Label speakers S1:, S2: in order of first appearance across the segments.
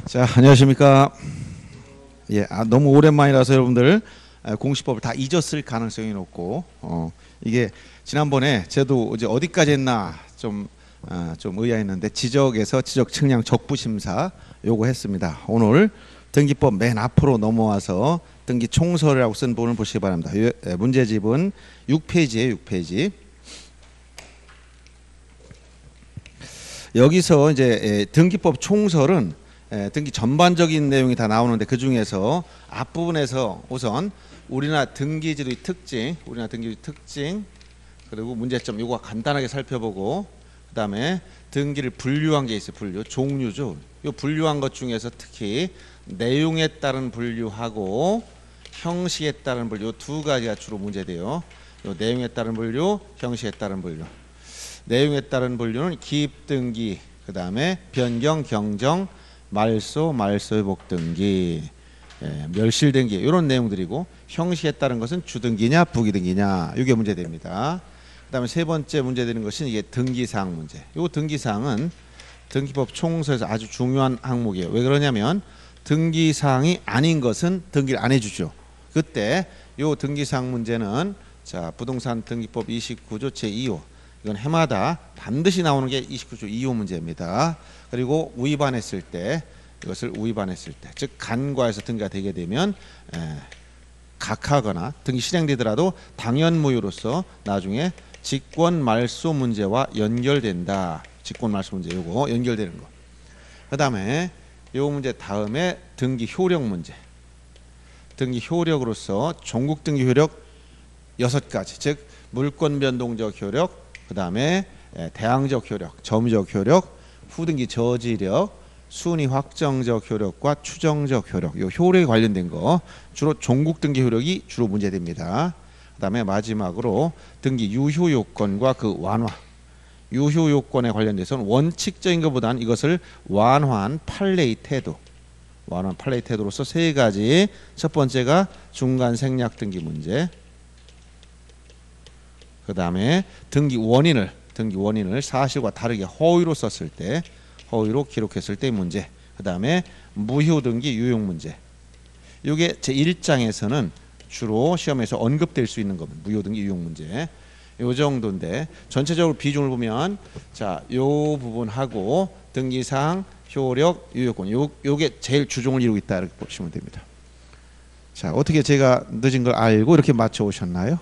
S1: 자, 안녕하십니까. 예, 너무 오랜만이라서 여러분들 공시법을 다 잊었을 가능성이 높고, 이게 지난번에 저도 이제 어디까지 했나 좀 의아했는데 지적에서 지적 측량 적부 심사 요거 했습니다. 오늘 등기법 맨 앞으로 넘어와서 등기 총설이라고 쓴 부분을 보시기 바랍니다. 문제집은 6페이지에 6페이지. 여기서 이제 등기법 총설은 등기 전반적인 내용이 다 나오는데 그 중에서 앞부분에서 우선 우리나라 등기제도의 특징, 그리고 문제점 요거 간단하게 살펴보고, 그다음에 등기를 분류한 게 있어요. 분류, 종류죠. 요 분류한 것 중에서 특히 내용에 따른 분류하고 형식에 따른 분류, 요 두 가지가 주로 문제돼요. 요 내용에 따른 분류, 형식에 따른 분류. 내용에 따른 분류는 기입등기, 그다음에 변경, 경정, 말소, 말소회복 등기, 멸실등기 이런 내용들이고, 형식에 따른 것은 주등기냐 부기등기냐 이게 문제됩니다. 그다음에 세 번째 문제되는 것은 이게 등기사항 문제. 이 등기사항은 등기법 총서에서 아주 중요한 항목이에요. 왜 그러냐면 등기사항이 아닌 것은 등기를 안 해주죠. 그때 이 등기사항 문제는 자 부동산 등기법 29조 제2호, 이건 해마다 반드시 나오는 게 29조 2호 문제입니다. 그리고 위반했을 때, 이것을 위반했을 때, 즉 간과해서 등기가 되게 되면 각하거나 등기 실행되더라도 당연무효로서 나중에 직권말소 문제와 연결된다. 직권말소 문제 요거 연결되는 거. 그다음에 요 문제 다음에 등기 효력 문제. 등기 효력으로서 종국 등기 효력 6가지, 즉 물권 변동적 효력, 그다음에 대항적 효력, 점유적 효력, 후등기 저지력, 순위 확정적 효력과 추정적 효력, 요 효력에 관련된 거 주로 종국 등기 효력이 주로 문제됩니다. 그다음에 마지막으로 등기 유효 요건과 그 완화, 유효 요건에 관련돼서는 원칙적인 것보다는 이것을 완화한 판례의 태도, 완화한 판례의 태도로서 세 가지. 첫 번째가 중간 생략 등기 문제, 그 다음에 등기 원인을 사실과 다르게 허위로 썼을 때, 허위로 기록했을 때의 문제, 그 다음에 무효 등기 유용 문제. 이게 제1장에서는 주로 시험에서 언급될 수 있는 겁니다. 무효 등기 유용 문제. 요 정도인데 전체적으로 비중을 보면 자, 요 부분하고 등기사항, 효력, 유효권 요게 제일 주종을 이루고 있다 이렇게 보시면 됩니다. 자, 어떻게 제가 늦은 걸 알고 이렇게 맞춰 오셨나요?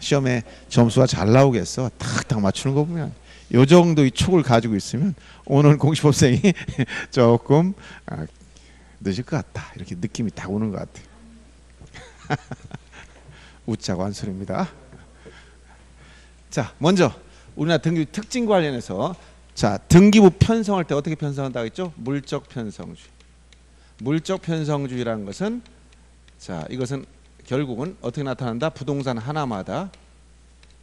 S1: 시험에 점수가 잘 나오겠어. 탁탁 맞추는 거 보면 요 정도의 촉을 가지고 있으면 오늘 공시법생이 조금 늦을 것 같다 이렇게 느낌이 딱 오는 것 같아요. 웃자고 한 소리입니다. 자, 먼저 우리나라 등기 특징 관련해서, 자, 등기부 편성할 때 어떻게 편성한다고 했죠? 물적 편성주의. 물적 편성주의라는 것은, 자, 이것은 결국은 어떻게 나타난다? 부동산 하나마다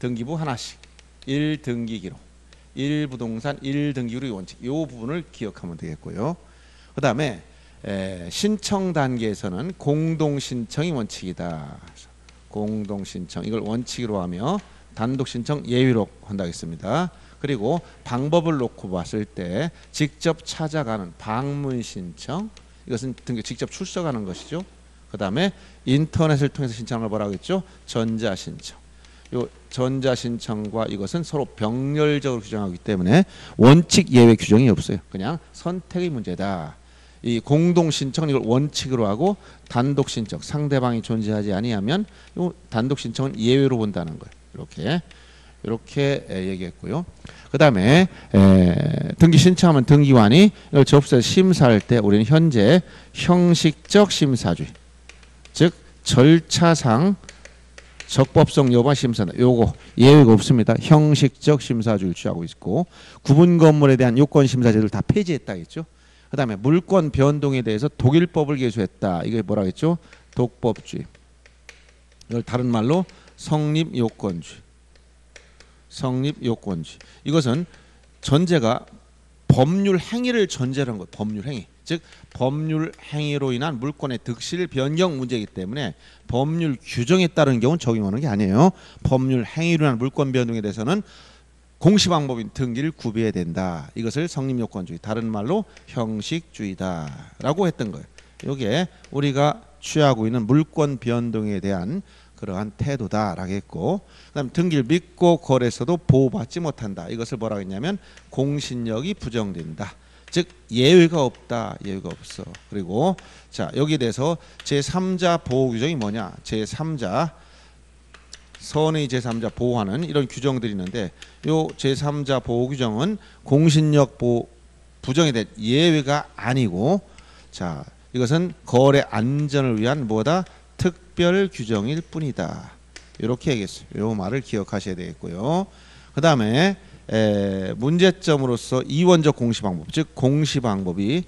S1: 등기부 하나씩 1등기기록, 1부동산 1등기기록의 원칙, 이 부분을 기억하면 되겠고요. 그 다음에 신청 단계에서는 공동신청이 원칙이다. 공동신청 이걸 원칙으로 하며 단독신청 예외로 한다고 했습니다. 그리고 방법을 놓고 봤을 때 직접 찾아가는 방문신청, 이것은 등기 직접 출석하는 것이죠. 그 다음에 인터넷을 통해서 신청을 뭐라고 했죠? 전자신청. 요 전자신청과 이것은 서로 병렬적으로 규정하기 때문에 원칙 예외 규정이 없어요. 그냥 선택의 문제다. 이 공동신청은 이걸 원칙으로 하고, 단독신청, 상대방이 존재하지 아니하면 요 단독신청은 예외로 본다는 거예요. 이렇게 얘기했고요. 그 다음에 등기 신청하면 등기관이 이걸 접수해서 심사할 때 우리는 현재 형식적 심사주의, 즉 절차상 적법성 여부와 심사다. 요거 예외가 없습니다. 형식적 심사주의를 취하고 있고, 구분 건물에 대한 요건 심사 제도를 다 폐지했다 했죠. 그 다음에 물권 변동에 대해서 독일법을 개수했다. 이게 뭐라 했죠? 독법주의. 이걸 다른 말로 성립요건주의. 성립요건주의. 이것은 전제가 법률 행위를 전제로 한 거예요. 법률 행위. 즉 법률 행위로 인한 물권의 득실 변경 문제이기 때문에 법률 규정에 따른 경우는 적용하는 게 아니에요. 법률 행위로 인한 물권 변동에 대해서는 공시방법인 등기를 구비해야 된다. 이것을 성립요건주의, 다른 말로 형식주의다라고 했던 거예요. 이게 우리가 취하고 있는 물권 변동에 대한 그러한 태도다라고 했고, 그다음 등기를 믿고 거래해서도 보호받지 못한다. 이것을 뭐라고 했냐면 공신력이 부정된다. 즉 예외가 없다. 예외가 없어. 그리고 자 여기에 대해서 제3자 보호 규정이 뭐냐? 제3자 선의 제3자 보호하는 이런 규정들이 있는데, 요 제3자 보호 규정은 공신력 보호 부정에 대한 예외가 아니고, 자 이것은 거래 안전을 위한 뭐다? 특별 규정일 뿐이다. 이렇게 얘기했어요. 요 말을 기억하셔야 되겠고요. 그 다음에 문제점으로서 이원적 공시방법, 즉 공시방법이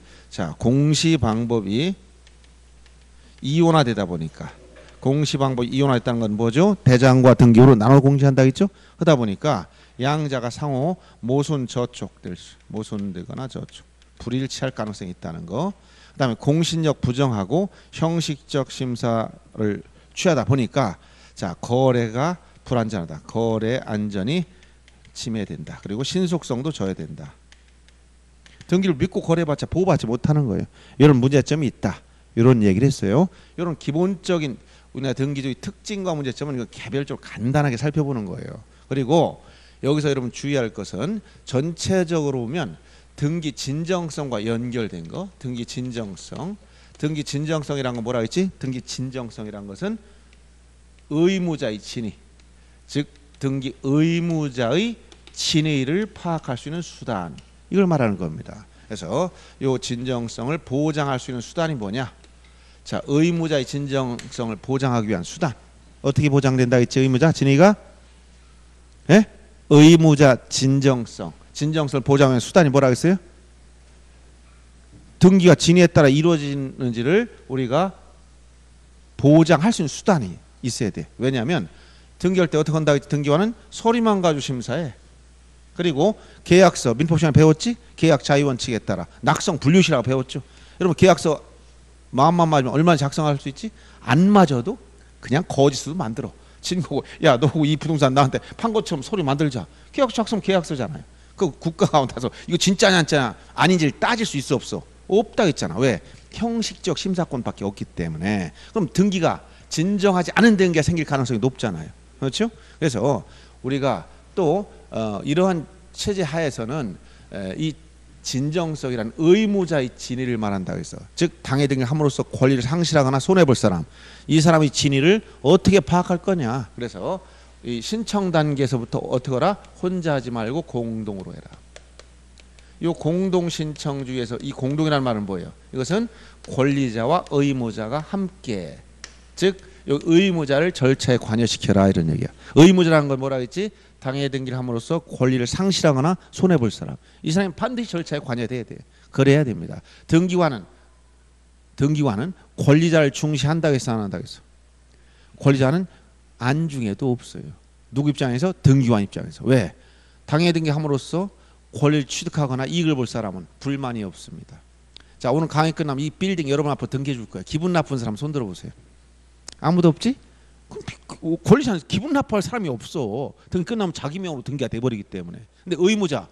S1: 이원화되다 보니까, 공시방법이 이원화됐다는 건 뭐죠? 대장과 등기부로 나눠 공시한다 했죠? 그러다 보니까 양자가 상호 모순저촉될 수, 모순되거나 저촉, 불일치할 가능성이 있다는 거. 그 다음에 공신력 부정하고 형식적 심사를 취하다 보니까 자 거래가 불안전하다. 거래 안전이 침해된다. 그리고 신속성도 저해된다. 등기를 믿고 거래해봤자 보호받지 못하는 거예요. 이런 문제점이 있다. 이런 얘기를 했어요. 이런 기본적인 우리나라 등기주의 특징과 문제점은 이거 개별적으로 간단하게 살펴보는 거예요. 그리고 여기서 여러분 주의할 것은 전체적으로 보면 등기 진정성과 연결된 거, 등기 진정성. 등기 진정성이란 건 뭐라 했지? 등기 진정성이란 것은 의무자의 진위, 즉 등기 의무자의 진위를 파악할 수 있는 수단, 이걸 말하는 겁니다. 그래서 이 진정성을 보장할 수 있는 수단이 뭐냐? 자, 의무자의 진정성을 보장하기 위한 수단. 어떻게 보장된다 했지? 의무자 진위가? 예? 의무자 진정성. 진정성을 보장하는 수단이 뭐라 했어요? 등기가 진위에 따라 이루어지는지를 우리가 보장할 수 있는 수단이 있어야 돼. 왜냐하면 등기할 때 어떻게 한다 했지? 등기관은 서류만 가지고 심사해. 그리고 계약서, 민법 시간에 배웠지? 계약 자유원칙에 따라 낙성 분류시라고 배웠죠. 여러분 계약서 마음만 맞으면 얼마나 작성할 수 있지? 안 맞아도 그냥 거짓으로 만들어. 친구고 야 너 이 부동산 나한테 판 것처럼 서류 만들자. 계약서 작성 계약서잖아요. 그 국가가 와서 이거 진짜냐 안 진짜냐 아닌지를 따질 수 있어 없어? 없다 했잖아. 왜? 형식적 심사권밖에 없기 때문에. 그럼 등기가 진정하지 않은 등기가 생길 가능성이 높잖아요. 그렇죠? 그래서 우리가 또 이러한 체제 하에서는 이 진정성이란 의무자의 진위를 말한다고 해서, 즉 당해 등기를 함으로써 권리를 상실하거나 손해볼 사람, 이 사람의 진위를 어떻게 파악할 거냐. 그래서 이 신청 단계에서부터 어떻게 하라? 혼자 하지 말고 공동으로 해라. 이 공동 신청주의에서 이 공동이라는 말은 뭐예요? 이것은 권리자와 의무자가 함께, 즉 의무자를 절차에 관여시켜라 이런 얘기야. 의무자라는 건 뭐라 했지? 당해 등기를 함으로써 권리를 상실하거나 손해볼 사람, 이 사람이 반드시 절차에 관여돼야 돼요. 그래야 됩니다. 등기관은 권리자를 중시한다고 해서 안 한다고 해서, 권리자는 안중에도 없어요. 누구 입장에서? 등기관 입장에서. 왜? 당해 등기함으로써 권리를 취득하거나 이익을 볼 사람은 불만이 없습니다. 자, 오늘 강의 끝나면 이 빌딩 여러분 앞으로 등기해 줄 거예요. 기분 나쁜 사람 손 들어보세요. 아무도 없지? 권리자는 기분 나빠할 사람이 없어. 등기 끝나면 자기 명으로 등기가 돼버리기 때문에. 근데 의무자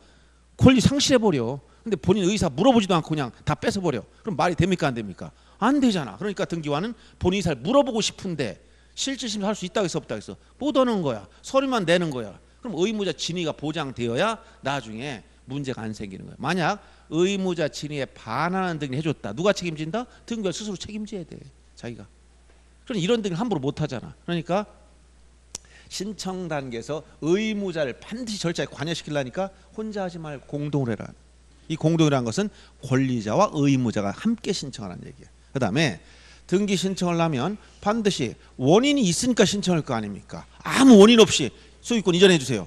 S1: 권리 상실해버려. 근데 본인 의사 물어보지도 않고 그냥 다 뺏어버려. 그럼 말이 됩니까 안 됩니까? 안 되잖아. 그러니까 등기관은 본인 의사를 물어보고 싶은데 실질심사 할 수 있다고 해서 없다고 해서 못 하는 거야. 서류만 내는 거야. 그럼 의무자 진위가 보장되어야 나중에 문제가 안 생기는 거야. 만약 의무자 진위에 반하는 등기를 해줬다. 누가 책임진다? 등기관 스스로 책임져야 돼. 자기가. 그럼 이런 등을 함부로 못 하잖아. 그러니까 신청 단계에서 의무자를 반드시 절차에 관여시키려니까 혼자 하지 말고 공동으로 해라. 이 공동이라는 것은 권리자와 의무자가 함께 신청하라는 얘기야. 그 다음에 등기 신청을 하면 반드시 원인이 있으니까 신청할 거 아닙니까? 아무 원인 없이 소유권 이전해 주세요.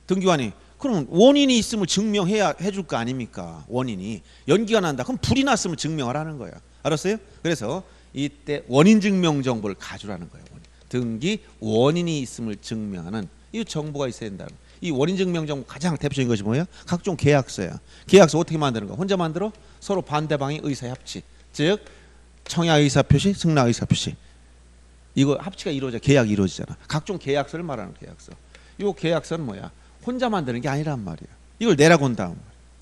S1: 등기관이 그럼 원인이 있음을 증명해야 해줄 거 아닙니까? 원인이 연기가 난다. 그럼 불이 났음을 증명하라는 거야. 알았어요? 그래서 이때 원인 증명 정보를 가져라는 거예요. 등기 원인이 있음을 증명하는 이 정보가 있어야 된다는 거예요. 이 원인 증명 정보 가장 대표적인 것이 뭐예요? 각종 계약서야. 계약서 어떻게 만드는 거? 혼자 만들어? 서로 반대방의 의사 합치. 즉 청약 의사 표시, 승낙 의사 표시. 이거 합치가 이루어져 계약이 이루어지잖아. 각종 계약서를 말하는 계약서. 이 계약서는 뭐야? 혼자 만드는 게 아니란 말이에요. 이걸 내라고 한 다음.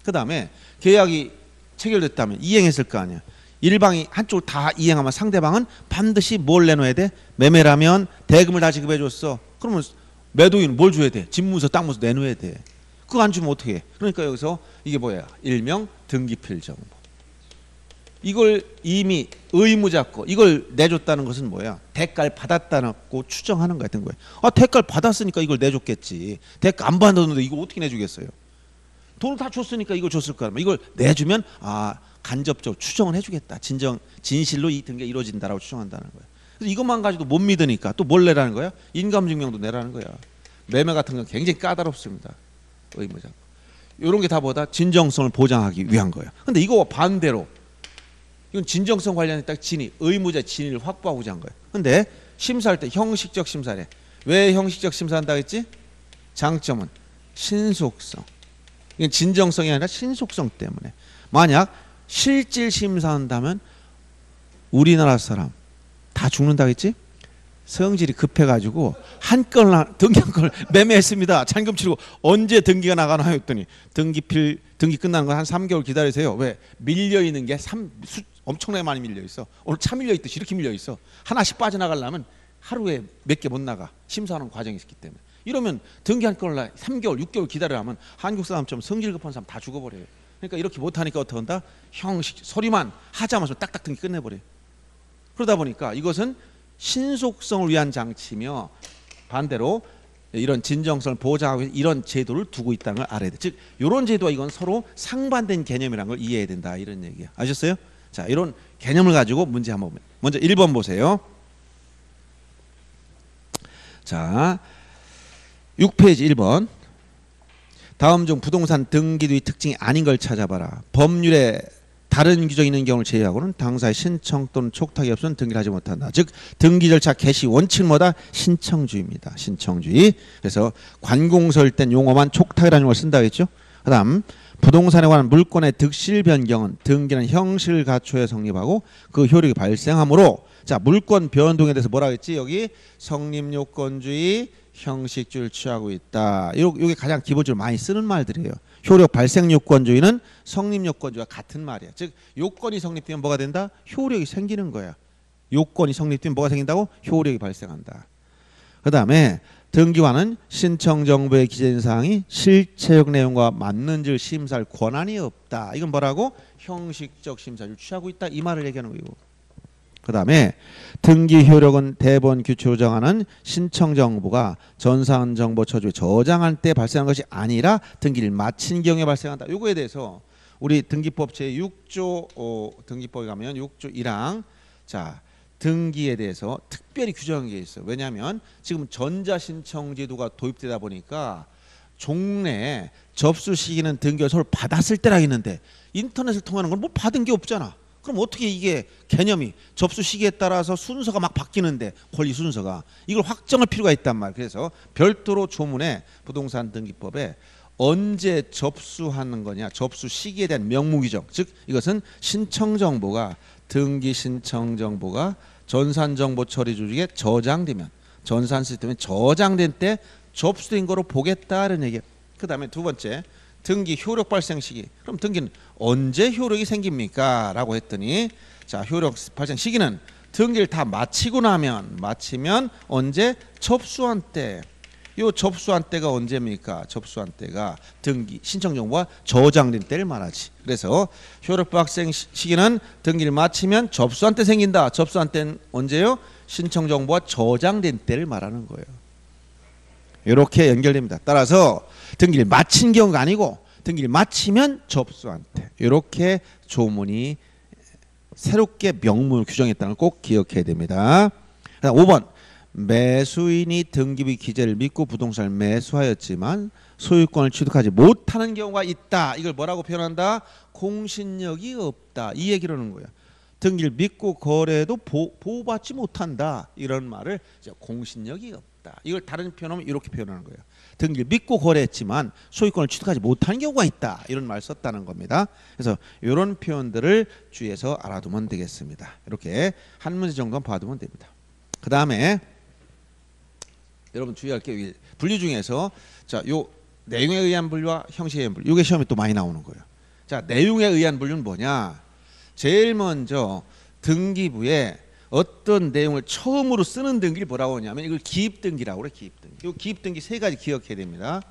S1: 그 다음에 계약이 체결됐다면 이행했을 거 아니야. 일방이 한쪽을 다 이행하면 상대방은 반드시 뭘 내놓아야 돼? 매매라면 대금을 다 지급해 줬어. 그러면 매도인은 뭘 줘야 돼? 집문서, 땅문서 내놓아야 돼. 그거 안 주면 어떻게 해? 그러니까 여기서 이게 뭐야? 일명 등기필정보. 이걸 이미 의무자 거 이걸 내줬다는 것은 뭐야? 대가를 받았다고 추정하는 거야. 아, 대가를 받았으니까 이걸 내줬겠지. 대가 안 받았는데 이거 어떻게 내주겠어요? 돈을 다 줬으니까 이걸 줬을 거야. 이걸 내주면 아, 간접적으로 추정을 해주겠다. 진실로 이 등기가 이루어진다라고 추정한다는 거야. 그래서 이것만 가지고 못 믿으니까 또 뭘 내라는 거야? 인감증명도 내라는 거야. 매매 같은 건 굉장히 까다롭습니다. 의무자. 이런 게 다 뭐다? 진정성을 보장하기 위한 거예요. 근데 이거 반대로 이건 진정성 관련했다. 진위, 의무자 진위를 확보하고자 한 거예요. 근데 심사할 때 형식적 심사래. 왜 형식적 심사한다 했지? 장점은 신속성. 이건 진정성이 아니라 신속성 때문에. 만약 실질 심사한다면 우리나라 사람 다 죽는다겠지? 성질이 급해가지고 한 건을 등기 한 건을 매매했습니다. 잔금 치르고 언제 등기가 나가나 했더니 등기 끝나는 건 한 3개월 기다리세요. 왜? 밀려 있는 게 엄청나게 많이 밀려 있어. 오늘 차 밀려 있듯이 이렇게 밀려 있어. 하나씩 빠져나가려면 하루에 몇 개 못 나가. 심사하는 과정이 있기 때문에. 이러면 등기 한 건을 3개월, 6개월 기다리라면 한국 사람처럼 성질 급한 사람 다 죽어버려요. 그러니까 이렇게 못하니까 어떻게 한다? 형식 소리만 하자마자 딱딱 등기 끝내버려요. 그러다 보니까 이것은 신속성을 위한 장치며 반대로 이런 진정성을 보장하고 이런 제도를 두고 있다는 걸 알아야 돼. 즉 이런 제도와 이건 서로 상반된 개념이라는 걸 이해해야 된다 이런 얘기야. 아셨어요? 자, 이런 개념을 가지고 문제 한번 보면 먼저 1번 보세요. 자, 6페이지 1번. 다음 중 부동산 등기류의 특징이 아닌 걸 찾아봐라. 법률에 다른 규정이 있는 경우를 제외하고는 당사의 신청 또는 촉탁이 없으면 등기를 하지 못한다. 즉 등기 절차 개시 원칙은 뭐다? 신청주의입니다. 신청주의. 그래서 관공서일 땐 용어만 촉탁이라는 걸 쓴다고 했죠. 그 다음 부동산에 관한 물권의 득실 변경은 등기는 형식을 갖춰야 성립하고 그 효력이 발생하므로 자 물권 변동에 대해서 뭐라고 했지? 여기 성립요건주의 형식주의를 취하고 있다. 이게 가장 기본적으로 많이 쓰는 말들이에요. 효력 발생 요건주의는 성립 요건주의와 같은 말이야. 즉 요건이 성립되면 뭐가 된다? 효력이 생기는 거야. 요건이 성립되면 뭐가 생긴다고? 효력이 발생한다. 그 다음에 등기관은 신청 정보에 기재된 사항이 실체적 내용과 맞는지를 심사할 권한이 없다. 이건 뭐라고? 형식적 심사를 취하고 있다. 이 말을 얘기하는 거고. 그 다음에 등기 효력은 대법원 규칙으로 정하는 신청 정보가 전산 정보 처주에 저장할 때 발생한 것이 아니라 등기를 마친 경우에 발생한다. 요거에 대해서 우리 등기법 제6조 등기법에 가면 6조 1항 자 등기에 대해서 특별히 규정한 게 있어요. 왜냐하면 지금 전자신청제도가 도입되다 보니까 종래 접수 시기는 등기가 서로 받았을 때라 했는데 인터넷을 통하는 건 뭐 받은 게 없잖아. 그럼 어떻게 이게 개념이 접수 시기에 따라서 순서가 막 바뀌는데 권리 순서가 이걸 확정할 필요가 있단 말이에요. 그래서 별도로 조문에 부동산 등기법에 언제 접수하는 거냐 접수 시기에 대한 명무 규정 즉 이것은 신청 정보가 등기 신청 정보가 전산 정보 처리 조직에 저장되면 전산 시스템에 저장된 때 접수된 거로 보겠다는 얘기예요. 그 다음에 두 번째 등기 효력 발생 시기. 그럼 등기는 언제 효력이 생깁니까? 라고 했더니 자 효력 발생 시기는 등기를 다 마치면 언제? 접수한 때. 요 접수한 때가 언제입니까? 접수한 때가 등기 신청 정보가 저장된 때를 말하지. 그래서 효력 발생 시기는 등기를 마치면 접수한 때 생긴다. 접수한 때는 언제요? 신청 정보가 저장된 때를 말하는 거예요. 이렇게 연결됩니다. 따라서 등기를 마친 경우가 아니고 등기를 마치면 접수한 때 이렇게 조문이 새롭게 명문을 규정했다는 걸 꼭 기억해야 됩니다. 5번 매수인이 등기부의 기재를 믿고 부동산을 매수하였지만 소유권을 취득하지 못하는 경우가 있다. 이걸 뭐라고 표현한다? 공신력이 없다. 이 얘기를 하는 거야. 등기를 믿고 거래해도 보호받지 못한다. 이런 말을 이제 공신력이 없다. 이걸 다른 표현하면 이렇게 표현하는 거예요. 등기를 믿고 거래했지만 소유권을 취득하지 못하는 경우가 있다. 이런 말 썼다는 겁니다. 그래서 이런 표현들을 주의해서 알아두면 되겠습니다. 이렇게 한 문제 정도만 봐두면 됩니다. 그 다음에 여러분 주의할 게 분류 중에서 자, 요 내용에 의한 분류와 형식에 의한 분류. 이게 시험에 또 많이 나오는 거예요. 자, 내용에 의한 분류는 뭐냐? 제일 먼저 등기부에 어떤 내용을 처음으로 쓰는 등기를 뭐라고 하냐면 이걸 기입등기라고 그래. 기입등기. 이 기입등기 세 가지 기억해야 됩니다.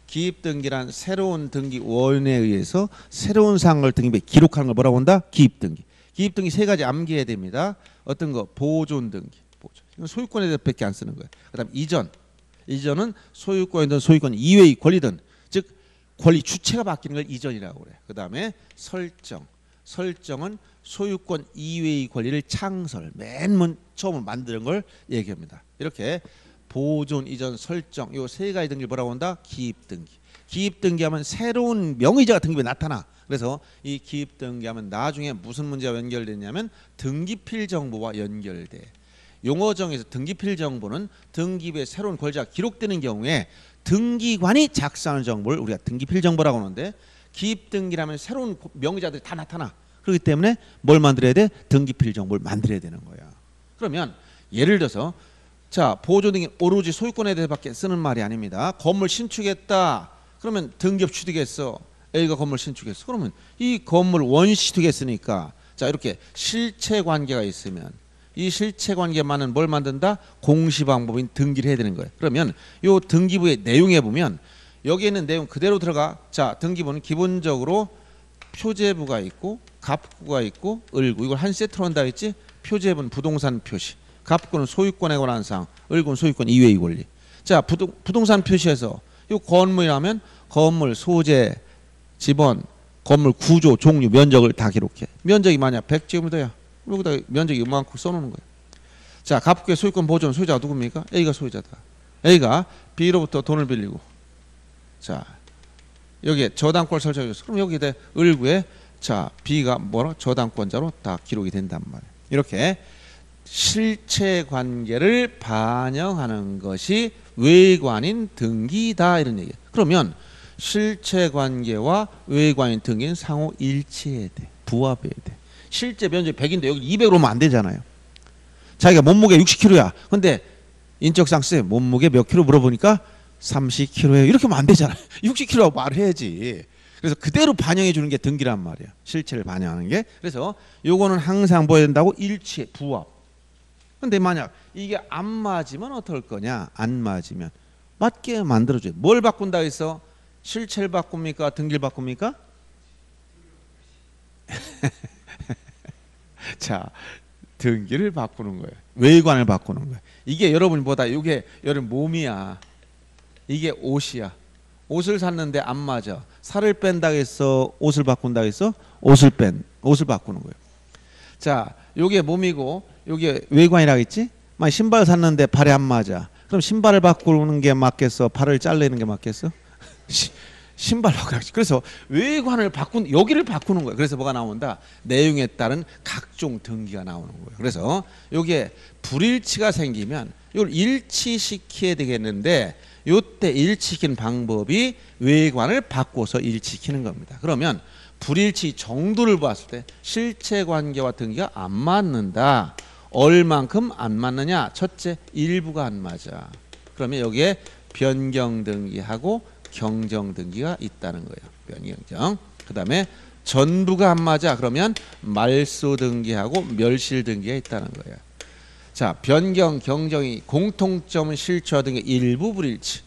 S1: 기입등기란 새로운 등기원에 의해서 새로운 사항을 등기부에 기록하는 걸 뭐라고 한다? 기입등기. 기입등기 세 가지 암기해야 됩니다. 어떤 거? 보존등기. 보존. 이건 소유권에 대해서밖에 안 쓰는 거예요. 그다음 이전. 이전은 소유권이든 소유권 이외의 권리든 즉 권리 주체가 바뀌는 걸 이전이라고 그래요. 그다음에 설정. 설정은 소유권 이외의 권리를 창설. 맨 처음 만드는 걸 얘기합니다. 이렇게 보존, 이전, 설정 요 세 가지 등기를 뭐라고 한다? 기입등기. 기입등기하면 새로운 명의자가 등기부에 나타나. 그래서 이 기입등기하면 나중에 무슨 문제와 연결되냐면 등기필 정보와 연결돼. 용어정에서 등기필 정보는 등기부에 새로운 권리자가 기록되는 경우에 등기관이 작성하는 정보를 우리가 등기필 정보라고 하는데 기입등기라면 새로운 명의자들이 다 나타나. 그렇기 때문에 뭘 만들어야 돼? 등기필 정보를 만들어야 되는 거야. 그러면 예를 들어서 자, 보존등기 오로지 소유권에 대해서밖에 쓰는 말이 아닙니다. 건물 신축했다. 그러면 등기업 취득했어. A가 건물 신축했어. 그러면 이 건물 원시 취득했으니까 자, 이렇게 실체 관계가 있으면 이 실체 관계만은 뭘 만든다? 공시 방법인 등기를 해야 되는 거예요. 그러면 이 등기부의 내용에 보면 여기에 있는 내용 그대로 들어가. 자, 등기부는 기본적으로 표제부가 있고 갑구가 있고 을구. 이걸 한 세트로 한다 했지? 표제부는 부동산 표시. 갑구는 소유권에 관한 사항, 을구는 소유권 이외의 권리. 자, 부동산 표시에서 이 건물이라면 건물 소재, 지번, 건물 구조, 종류, 면적을 다 기록해. 면적이 만약 100제곱미터야. 여기다 면적이 이만큼 써놓는 거예요. 자, 갑구의 소유권 보존 소유자가 누굽니까? A가 소유자다. A가 B로부터 돈을 빌리고 자, 여기에 저당권을 설정해줬어. 그럼 여기에 을구에 자, B가 뭐라? 저당권자로 다 기록이 된단 말이에요. 이렇게 실체 관계를 반영하는 것이 외관인 등기다 이런 얘기예요. 그러면 실체 관계와 외관인 등기는 상호 일치해야 돼. 부합해야 돼. 실제 면적이 100인데 여기 200으로 오면 안 되잖아요. 자기가 몸무게 60kg야. 근데 인적상세 몸무게 몇 킬로 물어보니까 30kg예요. 이렇게 하면 안 되잖아요. 60kg라고 말해야지. 그래서 그대로 반영해 주는 게 등기란 말이에요. 실체를 반영하는 게. 그래서 요거는 항상 보여야 된다고 일치해. 부합. 근데 만약 이게 안 맞으면 어떨 거냐? 안 맞으면 맞게 만들어줘요. 뭘 바꾼다 해서 실체를 바꿉니까? 등기를 바꿉니까? 자, 등기를 바꾸는 거예요. 외관을 바꾸는 거예요. 이게 여러분보다 이게 여러분 몸이야. 이게 옷이야. 옷을 샀는데 안 맞아. 살을 뺀다 해서 옷을 바꾼다 해서 옷을 바꾸는 거예요. 자, 요게 몸이고 요게 외관이라고 했지? 만약 신발 샀는데 발에 안 맞아. 그럼 신발을 바꾸는 게 맞겠어? 발을 잘라내는 게 맞겠어? 신발 바꾸지. 그래서 외관을 여기를 바꾸는 거예요. 그래서 뭐가 나온다? 내용에 따른 각종 등기가 나오는 거예요. 그래서 요게 불일치가 생기면 이걸 일치시켜야 되겠는데 요때 일치시키는 방법이 외관을 바꿔서 일치시키는 겁니다. 그러면 불일치 정도를 봤을 때 실체 관계와 등기가 안 맞는다. 얼만큼 안 맞느냐? 첫째, 일부가 안 맞아. 그러면 여기에 변경 등기하고 경정 등기가 있다는 거예요. 변경. 그다음에 전부가 안 맞아. 그러면 말소 등기하고 멸실 등기가 있다는 거예요. 자, 변경, 경정이 공통점은 실체와 등기 일부 불일치.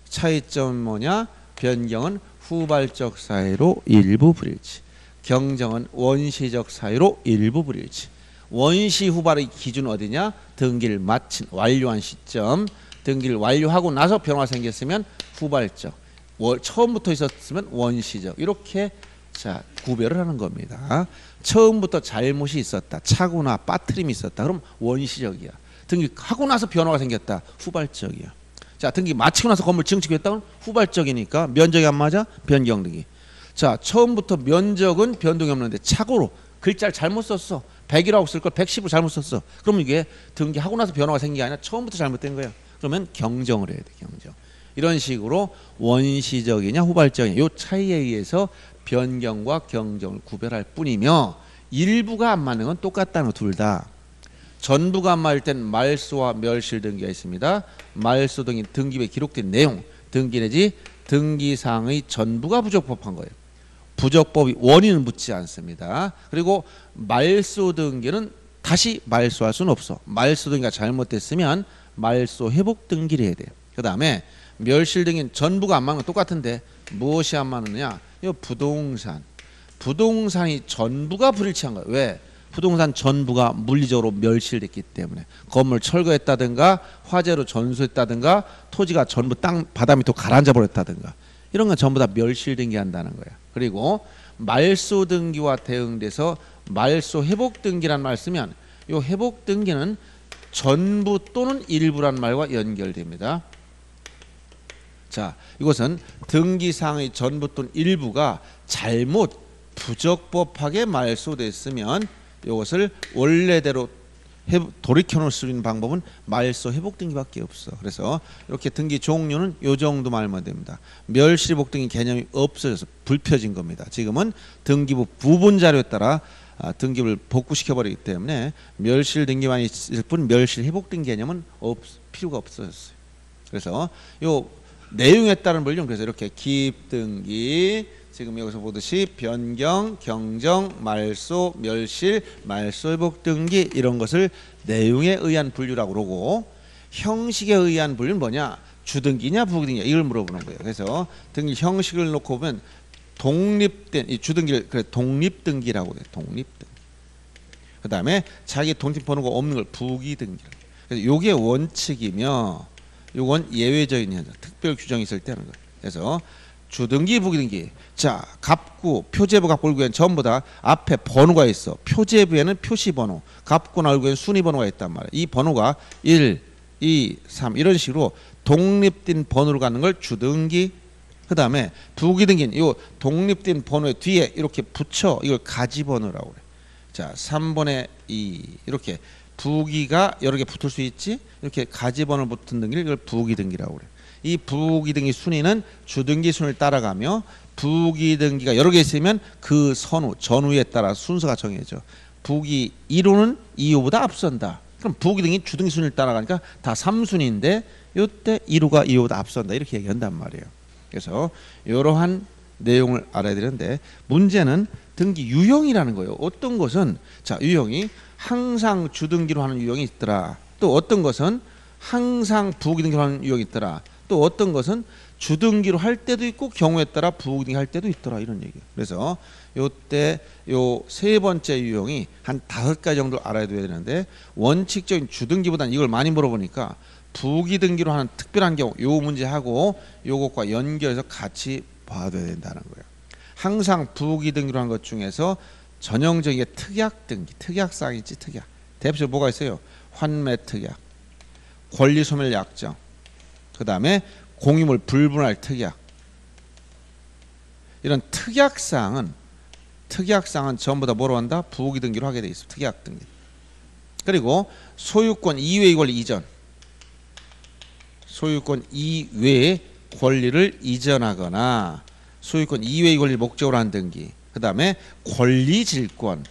S1: 차이점은 뭐냐? 변경은 후발적 사유로 일부 불일치. 경정은 원시적 사유로 일부 불일치. 원시 후발의 기준 어디냐? 등기를 마친 완료한 시점. 등기를 완료하고 나서 변화가 생겼으면 후발적. 처음부터 있었으면 원시적. 이렇게 자, 구별을 하는 겁니다. 처음부터 잘못이 있었다. 착오나 빠트림이 있었다. 그럼 원시적이야. 등기하고 나서 변화가 생겼다. 후발적이야. 자, 등기 마치고 나서 건물 증축했다. 그럼 후발적이니까 면적이 안 맞아? 변경 등기. 자, 처음부터 면적은 변동이 없는데 착오로 글자를 잘못 썼어. 100이라고 쓸 걸 110을 잘못 썼어. 그러면 이게 등기하고 나서 변화가 생긴 게 아니라 처음부터 잘못된 거야. 그러면 경정을 해야 돼. 경정. 이런 식으로 원시적이냐 후발적이냐 이 차이에 의해서 변경과 경정을 구별할 뿐이며 일부가 안 맞는 건 똑같다는 거 둘 다. 전부가 안 맞을 땐 말소와 멸실 등기가 있습니다. 말소 등기 등기부에 기록된 내용 등기 내지 등기사항의 전부가 부적법한 거예요. 부적법이 원인은 묻지 않습니다. 그리고 말소 등기는 다시 말소할 수는 없어. 말소 등기가 잘못됐으면 말소 회복 등기를 해야 돼요. 그 다음에 멸실 등기는 전부가 안 맞는 건 똑같은데 무엇이 안 맞느냐? 이 부동산이 전부가 불일치한 거예요. 왜? 부동산 전부가 물리적으로 멸실됐기 때문에 건물 철거했다든가 화재로 전소했다든가 토지가 전부 땅 바다 밑으로 가라앉아 버렸다든가 이런 건 전부 다 멸실 등기한다는 거예요. 그리고 말소 등기와 대응돼서 말소 회복 등기란 말 쓰면 이 회복 등기는 전부 또는 일부란 말과 연결됩니다. 자, 이것은 등기사항의 전부 또는 일부가 잘못 부적법하게 말소됐으면 이것을 원래대로 돌이켜 놓을 수 있는 방법은 말소 회복 등기밖에 없어. 그래서 이렇게 등기 종류는 이 정도 말만 됩니다. 멸실 회복 등기 개념이 없어져서 불펴진 겁니다. 지금은 등기부 부분 자료에 따라 등기부를 복구시켜 버리기 때문에 멸실 등기만 있을 뿐 멸실 회복 등기 개념은 필요가 없어졌어요. 그래서 요 내용에 따른 분류 그래서 이렇게 기입 등기 지금 여기서 보듯이 변경, 경정, 말소, 멸실, 말소 회복 등기 이런 것을 내용에 의한 분류라고 그러고 형식에 의한 분류는 뭐냐? 주등기냐 부등기냐 이걸 물어보는 거예요. 그래서 등기 형식을 놓고 보면 독립된 이 주등기를 그래 독립등기라고 해요. 독립등기. 그 다음에 자기 독립번호가 없는 걸 부기등기라고. 그래서 요게 원칙이며 요건 예외적인 현상, 특별 규정이 있을 때 하는 거예요. 그래서 주등기, 부기등기. 자, 갑구, 표제부, 갑구, 얼구에는 전부 다 앞에 번호가 있어. 표제부에는 표시번호, 갑구나 얼구에는 순위번호가 있단 말이에요. 이 번호가 1, 2, 3 이런 식으로 독립된 번호를 갖는 걸 주등기. 그 다음에 부기등기는 이 독립된 번호의 뒤에 이렇게 붙여 이걸 가지번호라고 그래. 자, 3번에 2 이렇게 부기가 여러 개 붙을 수 있지. 이렇게 가지번호 붙은 등기를 이걸 부기등기라고 그래. 이 부기등기 순위는 주등기 순위를 따라가며 부기등기가 여러 개 있으면 그 선후, 전후에 따라 순서가 정해져. 부기 1호는 2호보다 앞선다. 그럼 부기등기 주등기 순위를 따라가니까 다 3순위인데 이때 1호가 2호보다 앞선다. 이렇게 얘기한단 말이에요. 그래서 이러한 내용을 알아야 되는데 문제는 등기 유형이라는 거예요. 어떤 것은 자 유형이 항상 주등기로 하는 유형이 있더라. 또 어떤 것은 항상 부기등기로 하는 유형이 있더라. 또 어떤 것은 주등기로 할 때도 있고 경우에 따라 부기등기 할 때도 있더라 이런 얘기예요. 그래서 요때 요 세 번째 유형이 한 5가지 정도 알아야 되는데 원칙적인 주등기보다는 이걸 많이 물어보니까 부기등기로 하는 특별한 경우 요 문제하고 요것과 연결해서 같이 봐야 된다는 거예요. 항상 부기등기로 하는 것 중에서 전형적인 게 특약등기, 특약사항이 있지 특약. 대표적으로 뭐가 있어요? 환매특약, 권리소멸약정, 그 다음에 공유물 불분할 특약. 이런 특약사항은 전부 다 뭐로 한다? 부기등기로 하게 돼 있어. 특약등기. 그리고 소유권 이외의 권리 이전. 소유권 이외의 권리를 이전하거나 소유권 이외의 권리를 목적으로 한 등기. 그 다음에 권리질권.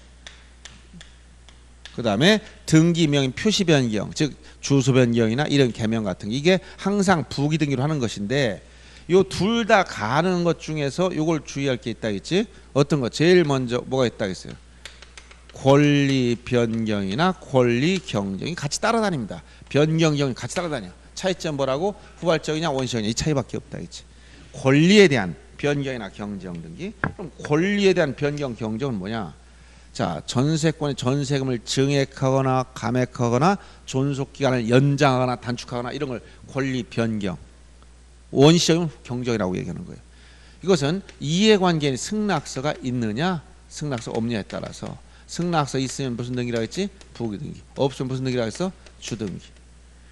S1: 그 다음에 등기 명의 표시 변경, 즉 주소 변경이나 이런 개명 같은 게 이게 항상 부기등기로 하는 것인데 요 둘 다 가는 것 중에서 요걸 주의할 게 있다 했지. 어떤 거? 제일 먼저 뭐가 있다 했어요? 권리 변경이나 권리 경정이 같이 따라다닙니다. 변경 경이 같이 따라다녀. 차이점 뭐라고? 후발적이냐 원시적이냐 이 차이밖에 없다 했지. 권리에 대한 변경이나 경정 등기. 그럼 권리에 대한 변경 경정은 뭐냐? 자, 전세권의 전세금을 증액하거나 감액하거나 존속기간을 연장하거나 단축하거나 이런 걸 권리 변경. 원시적인 경정이라고 얘기하는 거예요. 이것은 이해관계인 승낙서가 있느냐 승낙서 없느냐에 따라서 승낙서 있으면 무슨 등기라고 했지? 부기등기. 없으면 무슨 등기라고 했어? 주등기.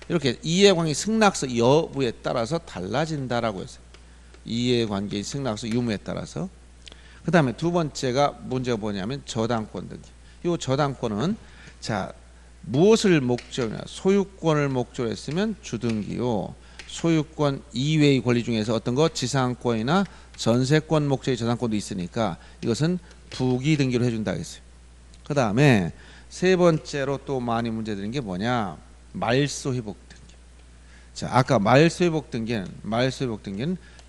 S1: 이렇게 이해관계 승낙서 여부에 따라서 달라진다라고 했어요. 이해관계인 승낙서 유무에 따라서. 그 다음에 두 번째가 문제가 뭐냐면 저당권 등기. 이 저당권은 자 무엇을 목적이냐 소유권을 목적으로 했으면 주등기요. 소유권 이외의 권리 중에서 어떤 거 지상권이나 전세권 목적의 저당권도 있으니까 이것은 부기등기로 해준다 했어요. 그 다음에 세 번째로 또 많이 문제되는 게 뭐냐 말소회복 등기. 자 아까 말소회복 등기는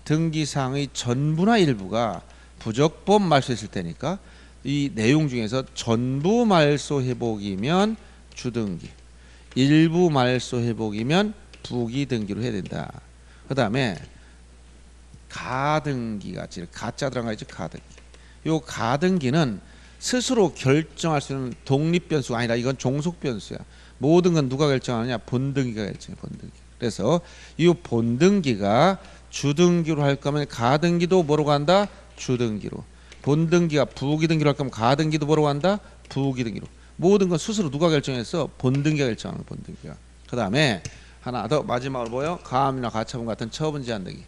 S1: 등기사항의 전부나 일부가 부적법 말소했을 때니까 이 내용 중에서 전부 말소 회복이면 주등기, 일부 말소 회복이면 부기등기로 해야 된다. 그 다음에 가등기가 가짜 들어간 거 있죠. 가등기. 요 가등기는 스스로 결정할 수 있는 독립변수가 아니라 이건 종속변수야. 모든 건 누가 결정하느냐? 본등기가 결정해. 본등기. 그래서 이 본등기가 주등기로 할 거면 가등기도 뭐로 간다? 주등기로. 본등기가 부기등기로 할 거면 가등기도 뭐로 간다? 부기등기로. 모든 건 스스로 누가 결정해서 본등기가 결정하는 본등기가. 그 다음에 하나 더 마지막으로 뭐요? 가압류나 가처분 같은 처분 제한 등기.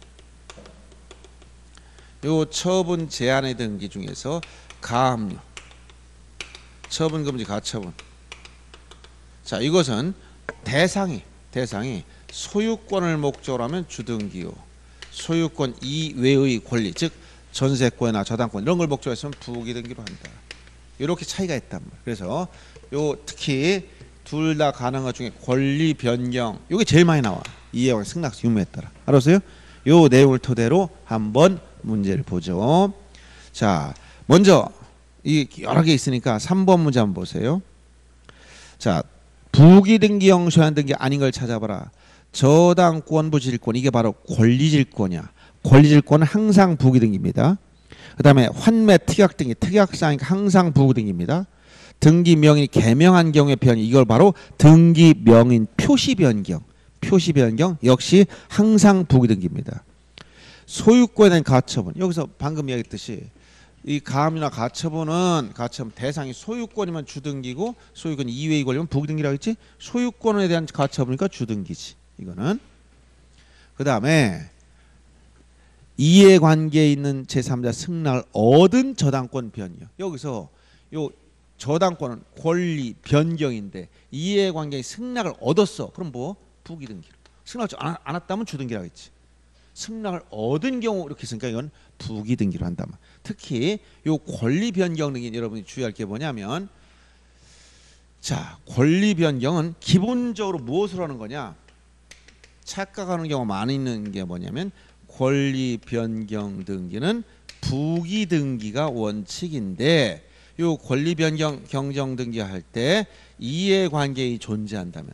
S1: 요 처분 제한의 등기 중에서 가압류, 처분 금지 가처분. 자, 이것은 대상이 소유권을 목적으로 하면 주등기요. 소유권 이외의 권리, 즉 전세권이나 저당권 이런 걸 목적으로 했으면 부기등기로 한다. 이렇게 차이가 있단 말이에요. 그래서 요 특히 둘 다 가능한 것 중에 권리 변경, 이게 제일 많이 나와. 이해와 승낙 유무에 따라. 알았어요? 요 내용을 토대로 한번 문제를 보죠. 자, 먼저 이 여러 개 있으니까 3번 문제 한번 보세요. 자, 부기등기 영수한 등기 아닌 걸 찾아봐라. 저당권부 질권, 이게 바로 권리질권이야. 권리질권은 항상 부기등기입니다. 그 다음에 환매 특약등기, 특약사항이니까 항상 부기등기입니다. 등기 명인이 개명한 경우의 변이, 이걸 바로 등기 명인 표시 변경 역시 항상 부기등기입니다. 소유권에 대한 가처분, 여기서 방금 이야기했듯이 이 가압류나 가처분 대상이 소유권이면 주등기고 소유권 이외의 권리면 부기등기라고 했지. 소유권에 대한 가처분이니까 주등기지. 이거는. 그 다음에 이해관계에 있는 제3자 승낙을 얻은 저당권 변이요. 여기서 요 저당권은 권리 변경인데 이해관계의 승낙을 얻었어. 그럼 뭐? 부기등기로. 승낙을 안 했다면 주등기라고 했지. 승낙을 얻은 경우 이렇게 있으니까 이건 부기등기로 한다. 특히 요 권리 변경 등기 여러분이 주의할 게 뭐냐면, 자, 권리 변경은 기본적으로 무엇을 하는 거냐? 착각하는 경우가 많이 있는 게 뭐냐면, 권리 변경 등기는 부기등기가 원칙인데, 요 권리 변경 경정 등기 할 때 이해관계가 존재한다면,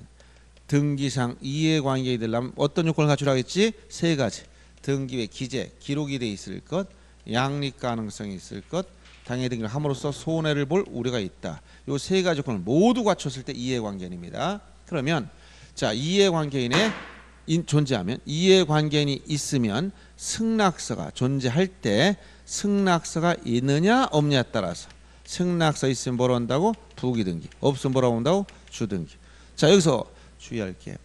S1: 등기상 이해관계가 되려면 어떤 요건을 갖추라고 했지? 세 가지. 등기의 기재, 기록이 돼 있을 것, 양립 가능성이 있을 것, 당해 등기를 함으로써 손해를 볼 우려가 있다. 요 세 가지 요건을 모두 갖췄을 때 이해관계인입니다. 그러면 자, 이해관계인에 존재하면, 이해관계인이 있으면 승낙서가 존재할 때 승낙서가 있느냐 없느냐에 따라서, 승낙서 있으면 뭐로 한다고? 부기등기. 없으면 뭐라고 한다고? 주등기. 자, 여기서 주의할 게,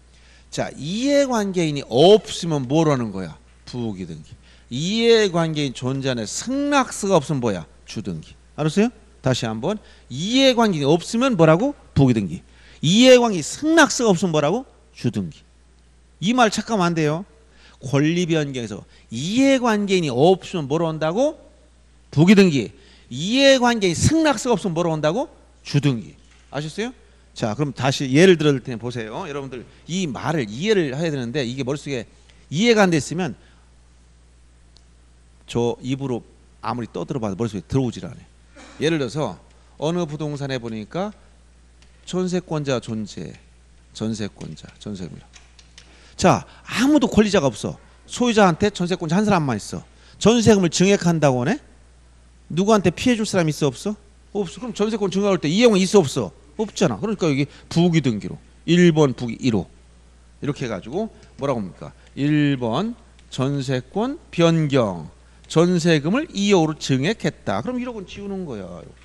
S1: 자, 이해관계인이 없으면 뭐로 하는 거야? 부기등기. 이해관계인 존재하는 승낙서가 없으면 뭐야? 주등기. 알았어요? 다시 한번. 이해관계인이 없으면 뭐라고? 부기등기. 이해관계 승낙서가 없으면 뭐라고? 주등기. 이 말 착각하면 안 돼요. 권리 변경에서 이해관계인이 없으면 뭐로 한다고? 부기등기. 이해관계인 승낙서가 없으면 뭐로 한다고? 주등기. 아셨어요? 자, 그럼 다시 예를 들어 줄 테니 보세요. 여러분들 이 말을 이해를 해야 되는데 이게 머릿속에 이해가 안 됐으면 저 입으로 아무리 떠들어봐도 머릿속에 들어오질 않아요. 예를 들어서 어느 부동산에 보니까 전세권자 존재, 전세권자, 전세금이라. 자, 아무도 권리자가 없어. 소유자한테 전세권자 한 사람만 있어. 전세금을 증액한다고 하네? 누구한테 피해 줄 사람이 있어 없어? 없어. 그럼 전세권 증액할 때 이행은 있어 없어? 없잖아. 그러니까 여기 부기등기로 1번 부기 1호 이렇게 해가지고 뭐라고 합니까? 1번 전세권 변경, 전세금을 2억으로 증액했다. 그럼 1억은 지우는 거야. 이렇게.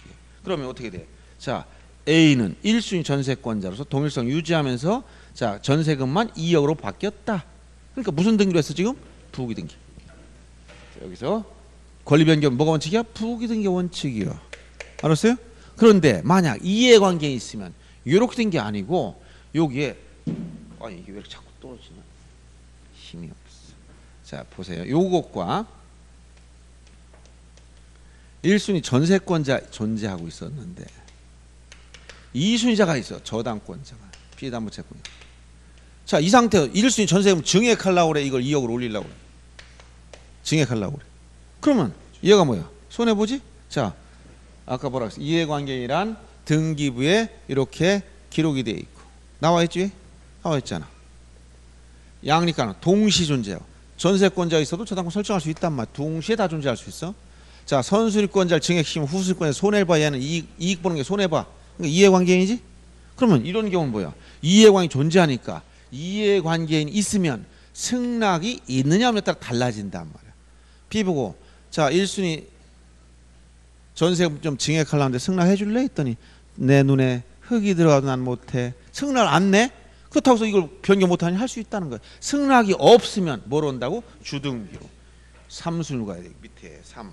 S1: 그러면 어떻게 돼? 자, A는 1순위 전세권자로서 동일성 유지하면서 자, 전세금만 2억으로 바뀌었다. 그러니까 무슨 등기로 했어 지금? 부기등기. 여기서 권리 변경 뭐가 원칙이야? 부기등기 원칙이야. 알았어요? 그런데 만약 이해관계에 있으면 이렇게 된 게 아니고 여기에, 아니 이게 왜 이렇게 자꾸 떨어지나? 힘이 없어. 자, 보세요. 요것과 1순위 전세권자 존재하고 있었는데 2순위자가 있어. 저당권자가. 피해담보채권. 자, 이 상태에서 1순위 전세금 증액하려고 그래. 이걸 2억으로 올리려고 그래. 증액하려고 그래. 그러면 얘가 뭐야? 손해 보지? 자, 아까 뭐라 그랬어? 이해관계인이란 등기부에 이렇게 기록이 돼 있고 나와 있지? 나와 있잖아. 양리가는 동시 존재하고 전세권자가 있어도 저당권 설정할 수 있단 말이야. 동시에 다 존재할 수 있어. 자, 선수립권자를 증액시키면 후수립권자 손해봐. 얘는 이익 보는 게 손해봐. 그러니까 이해관계인이지? 그러면 이런 경우는 뭐야? 이해관계인이 존재하니까 이해관계인이 있으면 승낙이 있느냐 없느냐에 따라 달라진단 말이야. 비보고 자 1순위 전세금 좀 증액하려는데 승낙해 줄래? 했더니 내 눈에 흙이 들어가도 난 못해. 승낙을 안 내? 그렇다고 해서 이걸 변경 못하니 할 수 있다는 거야. 승낙이 없으면 뭘 온다고? 주등기로. 3순위로 가야 돼. 밑에 3.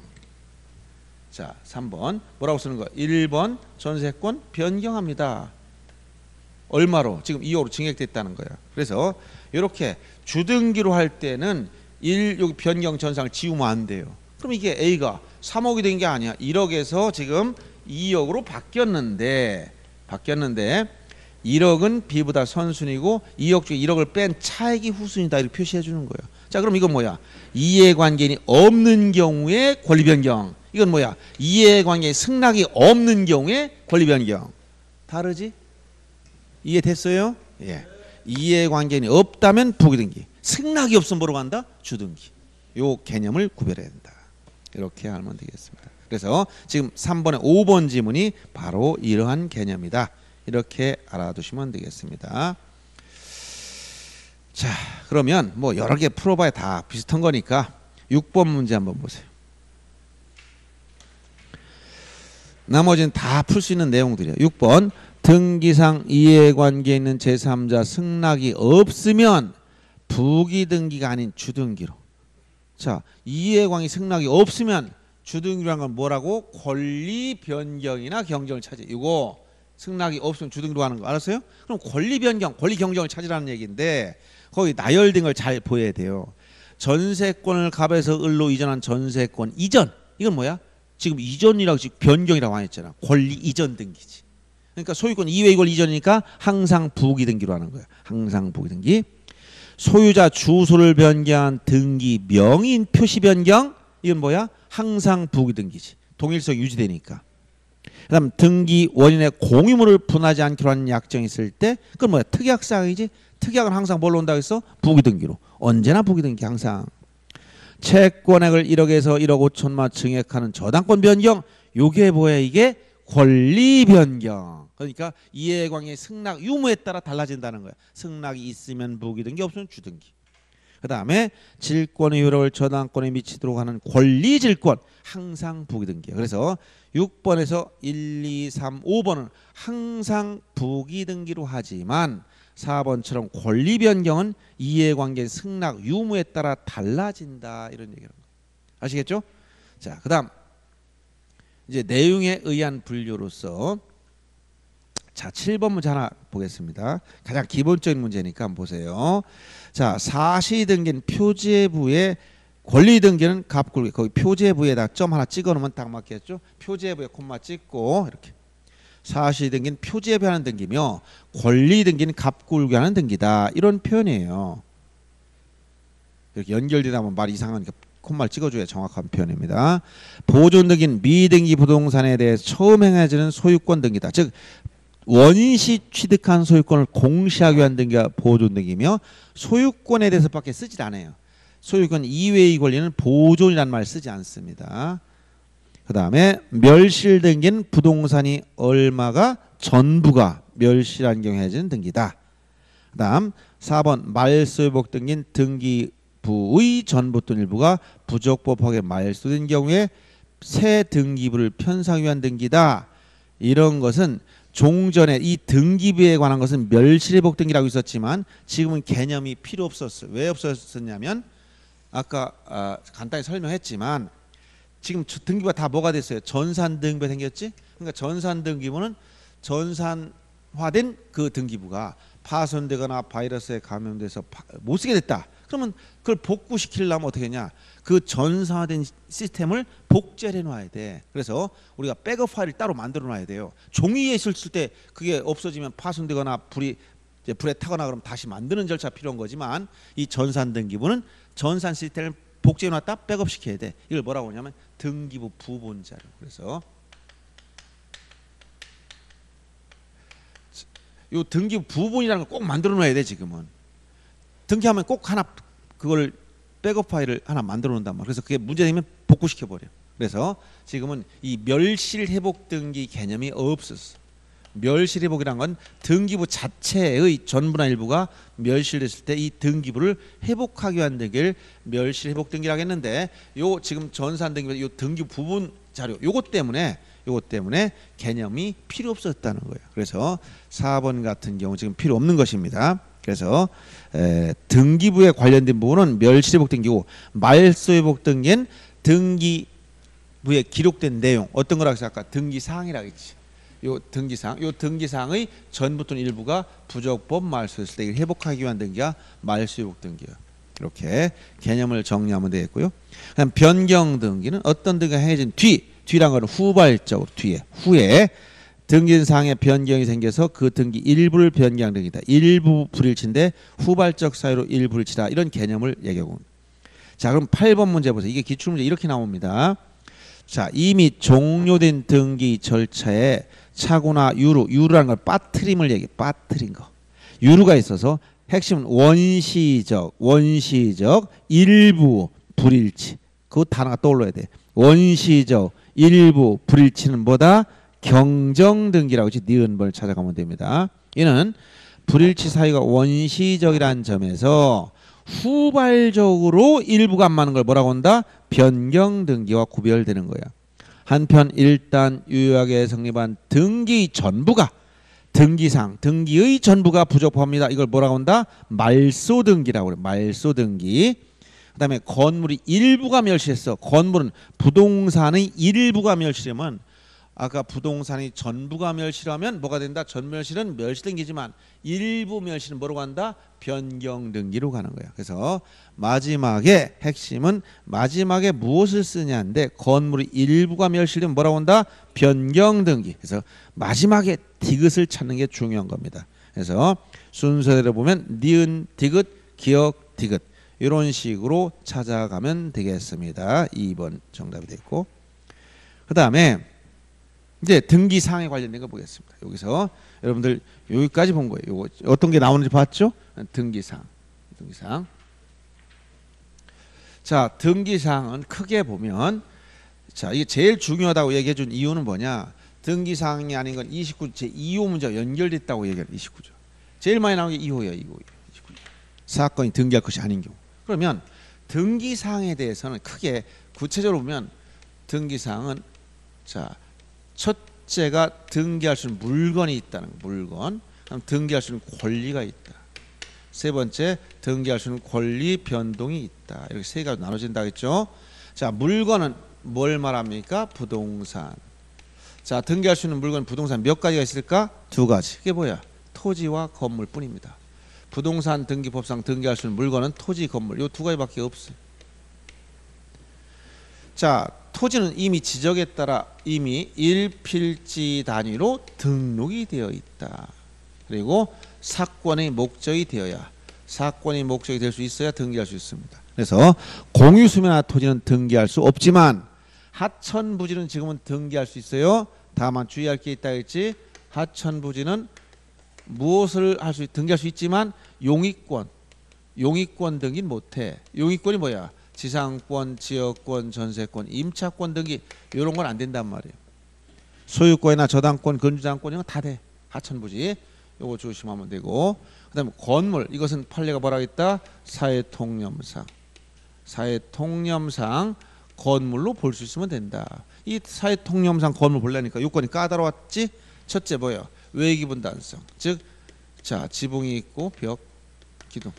S1: 자 3번 뭐라고 쓰는 거야? 1번 전세권 변경합니다. 얼마로? 지금 2억으로 증액됐다는 거야. 그래서 이렇게 주등기로 할 때는 여기 변경 전상을 지우면 안 돼요. 그럼 이게 A가 3억이 된 게 아니야. 1억에서 지금 2억으로 바뀌었는데 1억은 B보다 선순위고 2억 중에 1억을 뺀 차액이 후순위다 이렇게 표시해 주는 거예요. 자 그럼 이건 뭐야? 이해관계인이 없는 경우에 권리변경. 이건 뭐야? 이해관계인 승낙이 없는 경우에 권리변경. 다르지? 이해됐어요? 예. 이해관계인이 없다면 부기등기, 승낙이 없으면 뭐로 간다? 주등기. 요 개념을 구별해야 된다. 이렇게 하면 되겠습니다. 그래서 지금 3번에 5번 지문이 바로 이러한 개념이다. 이렇게 알아두시면 되겠습니다. 자, 그러면 뭐 여러 개 풀어봐야 다 비슷한 거니까 6번 문제 한번 보세요. 나머지는 다 풀 수 있는 내용들이에요. 6번 등기상 이해관계에 있는 제3자 승낙이 없으면 부기등기가 아닌 주등기로. 자, 이해관계 승낙이 없으면 주등기라는 건 뭐라고? 권리 변경이나 경정을 찾아. 이거 승낙이 없으면 주등기로 하는 거 알았어요? 그럼 권리 변경, 권리 경정을 찾으라는 얘기인데 거기 나열된 걸 잘 보여야 돼요. 전세권을 갑에서 을로 이전한 전세권 이전. 이건 뭐야? 지금 이전이라고 지금 변경이라고 안 했잖아. 권리 이전 등기지. 그러니까 소유권 이외 이걸 이전이니까 항상 부기 등기로 하는 거야. 항상 부기 등기. 소유자 주소를 변경한 등기 명인 표시 변경. 이건 뭐야? 항상 부기 등기지. 동일성 유지되니까. 그다음 등기 원인의 공유물을 분하지 않기로 하는 약정이 있을 때 그건 뭐야? 특약사항이지. 특약은 항상 뭘로 온다고 했어? 부기 등기로. 언제나 부기 등기 항상. 채권액을 1억에서 1억 5천만 증액하는 저당권 변경. 요게 뭐야? 이게 권리 변경. 그러니까 이해관계 승낙 유무에 따라 달라진다는 거야. 승낙이 있으면 부기등기 없으면 주등기. 그 다음에 질권의 효력을 저당권에 미치도록 하는 권리질권 항상 부기등기야. 그래서 6번에서 1, 2, 3, 5번은 항상 부기등기로 하지만 4번처럼 권리 변경은 이해관계 승낙 유무에 따라 달라진다. 이런 얘기하는 거예요. 아시겠죠? 자, 그 다음 이제 내용에 의한 분류로서 자 7번 문제 하나 보겠습니다. 가장 기본적인 문제니까 한번 보세요. 자 사시등기는 표제부의 권리등기는 갑굴기. 거기 표제부에다 점 하나 찍어놓으면 딱 맞겠죠. 표제부에 콤마 찍고 이렇게. 사시등기는 표제부에 하는 등기며 권리등기는 갑굴기 하는 등기다. 이런 표현이에요. 이렇게 연결되다 보면 말이 이상하니까 콤마를 찍어줘야 정확한 표현입니다. 보존등기는 미등기 부동산에 대해서 처음 행해지는 소유권 등기다. 즉 원인시 취득한 소유권을 공시하기 위한 등기가 보존등기며 소유권에 대해서밖에 쓰질 않아요. 소유권 이외의 권리는 보존이라는 말을 쓰지 않습니다. 그 다음에 멸실등기는 부동산이 얼마가 전부가 멸실한 경우에 해지는 등기다. 그 다음 4번 말소유복 등기는 등기부의 전부 또는 일부가 부적법하게 말소된 경우에 새 등기부를 편성하기 위한 등기다. 이런 것은 종전에 이 등기부에 관한 것은 멸실회복 등기라고 있었지만 지금은 개념이 필요 없었어요. 왜 없었냐면 아까 간단히 설명했지만 지금 등기부가 다 뭐가 됐어요? 전산 등기부가 생겼지? 그러니까 전산 등기부는 전산화된 그 등기부가 파손되거나 바이러스에 감염돼서 못 쓰게 됐다. 그러면 그걸 복구시키려면 어떻게 하냐? 그 전산화된 시스템을 복제해 놔야 돼. 그래서 우리가 백업 파일을 따로 만들어 놔야 돼요. 종이에 있을 때 그게 없어지면 파손되거나 불에 타거나 그러면 다시 만드는 절차 필요한 거지만 이 전산 등기부는 전산 시스템을 복제해 놨다 백업 시켜야 돼. 이걸 뭐라고 하냐면 등기부 부본 자료. 그래서 요 등기부 부본이라는 걸 꼭 만들어 놔야 돼. 지금은 등기하면 꼭 하나 그걸 백업 파일을 하나 만들어 놓는단 말이야. 그래서 그게 문제되면 복구시켜 버려. 그래서 지금은 이 멸실 회복 등기 개념이 없었어. 멸실 회복이란 건 등기부 자체의 전부나 일부가 멸실됐을 때 이 등기부를 회복하기 위한 등기를 멸실 회복 등기라고 했는데, 요 지금 전산 등기부 요 등기부 부분 자료 요것 때문에 개념이 필요 없었다는 거예요. 그래서 4번 같은 경우 지금 필요 없는 것입니다. 그래서 등기부에 관련된 부분은 멸실회복 등기고, 말소회복 등기는 등기부에 기록된 내용 어떤 거라고 해서 아까 등기사항이라고 했지. 요 등기사항의 전부 또는 일부가 부적법 말소했을 때 회복하기 위한 등기가 말소회복 등기예요. 이렇게 개념을 정리하면 되겠고요. 그다음 변경 등기는 어떤 등기가 행해진 뒤란 거는 후발적으로 후에 등기된 사항에 변경이 생겨서 그 등기 일부를 변경한 등기다. 일부 불일치인데 후발적 사유로 일부일치다. 이런 개념을 얘기하고. 자, 그럼 8번 문제 보세요. 이게 기출문제 이렇게 나옵니다. 자, 이미 종료된 등기 절차에 착오나 유루라는 걸 빠트림을 얘기해. 빠트린 거. 유루가 있어서 핵심은 원시적 일부 불일치. 그 단어가 떠올라야 돼. 원시적 일부 불일치는 뭐다? 경정등기라고 하지. 니은번을 찾아가면 됩니다. 이는 불일치 사유가 원시적이라는 점에서 후발적으로 일부가 안 맞는 걸 뭐라고 한다? 변경등기와 구별되는 거야. 한편 일단 유효하게 성립한 등기 전부가 등기의 전부가 부적합합니다. 이걸 뭐라고 한다? 말소등기라고 그래. 말소등기. 그 다음에 건물이 일부가 멸실했어. 건물은 부동산의 일부가 멸실하면, 아까 부동산이 전부가 멸실하면 뭐가 된다? 전멸실은 멸실등기지만 일부 멸실은 뭐라고 한다? 변경등기로 가는 거야. 그래서 마지막에 핵심은 마지막에 무엇을 쓰냐인데, 건물의 일부가 멸실되면 뭐라고 한다? 변경등기. 그래서 마지막에 디귿을 찾는 게 중요한 겁니다. 그래서 순서대로 보면 니은 디귿, 기역 디귿 이런 식으로 찾아가면 되겠습니다. 2번 정답이 됐고, 그 다음에 이제 등기사항에 관련된 거 보겠습니다. 여기서 여러분들 여기까지 본 거예요. 요거 어떤 게 나오는지 봤죠? 등기사항. 자, 등기사항은 크게 보면, 자, 이게 제일 중요하다고 얘기해 준 이유는 뭐냐? 등기사항이 아닌 건 29조 제2호 문제와 연결됐다고 얘기해요. 29조. 제일 많이 나오는 게 2호예요. 29조. 사건이 등기할 것이 아닌 경우. 그러면 등기사항에 대해서는 크게 구체적으로 보면 등기사항은, 자, 첫째가 등기할 수 있는 물건이 있다는 거, 물건. 그다음 등기할 수 있는 권리가 있다. 세 번째, 등기할 수 있는 권리 변동이 있다. 이렇게 세 가지로 나눠진다 했죠. 자, 물건은 뭘 말합니까? 부동산. 자, 등기할 수 있는 물건 부동산 몇 가지가 있을까? 두 가지. 그게 뭐야? 토지와 건물뿐입니다. 부동산 등기법상 등기할 수 있는 물건은 토지, 건물, 이 두 가지밖에 없어요. 자, 토지는 이미 지적에 따라 이미 1필지 단위로 등록이 되어 있다. 그리고 사건의 목적이 되어야, 사건의 목적이 될 수 있어야 등기할 수 있습니다. 그래서 공유수면화 토지는 등기할 수 없지만 하천부지는 지금은 등기할 수 있어요. 다만 주의할 게 있다 했지. 하천부지는 무엇을 할 수 등기할 수 있지만 용익권 등기는 못해. 용익권이 뭐야? 지상권, 지역권, 전세권, 임차권 등기 이런 건 안 된단 말이에요. 소유권이나 저당권, 건주장권 이런 건 다 돼. 하천부지 요거 조심하면 되고, 그다음에 건물, 이것은 판례가 뭐라고 했다? 사회통념상 건물로 볼 수 있으면 된다. 이 사회통념상 건물 보려니까 요건이 까다로웠지. 첫째 뭐예요? 외기분단성, 즉, 자, 지붕이 있고 벽, 기둥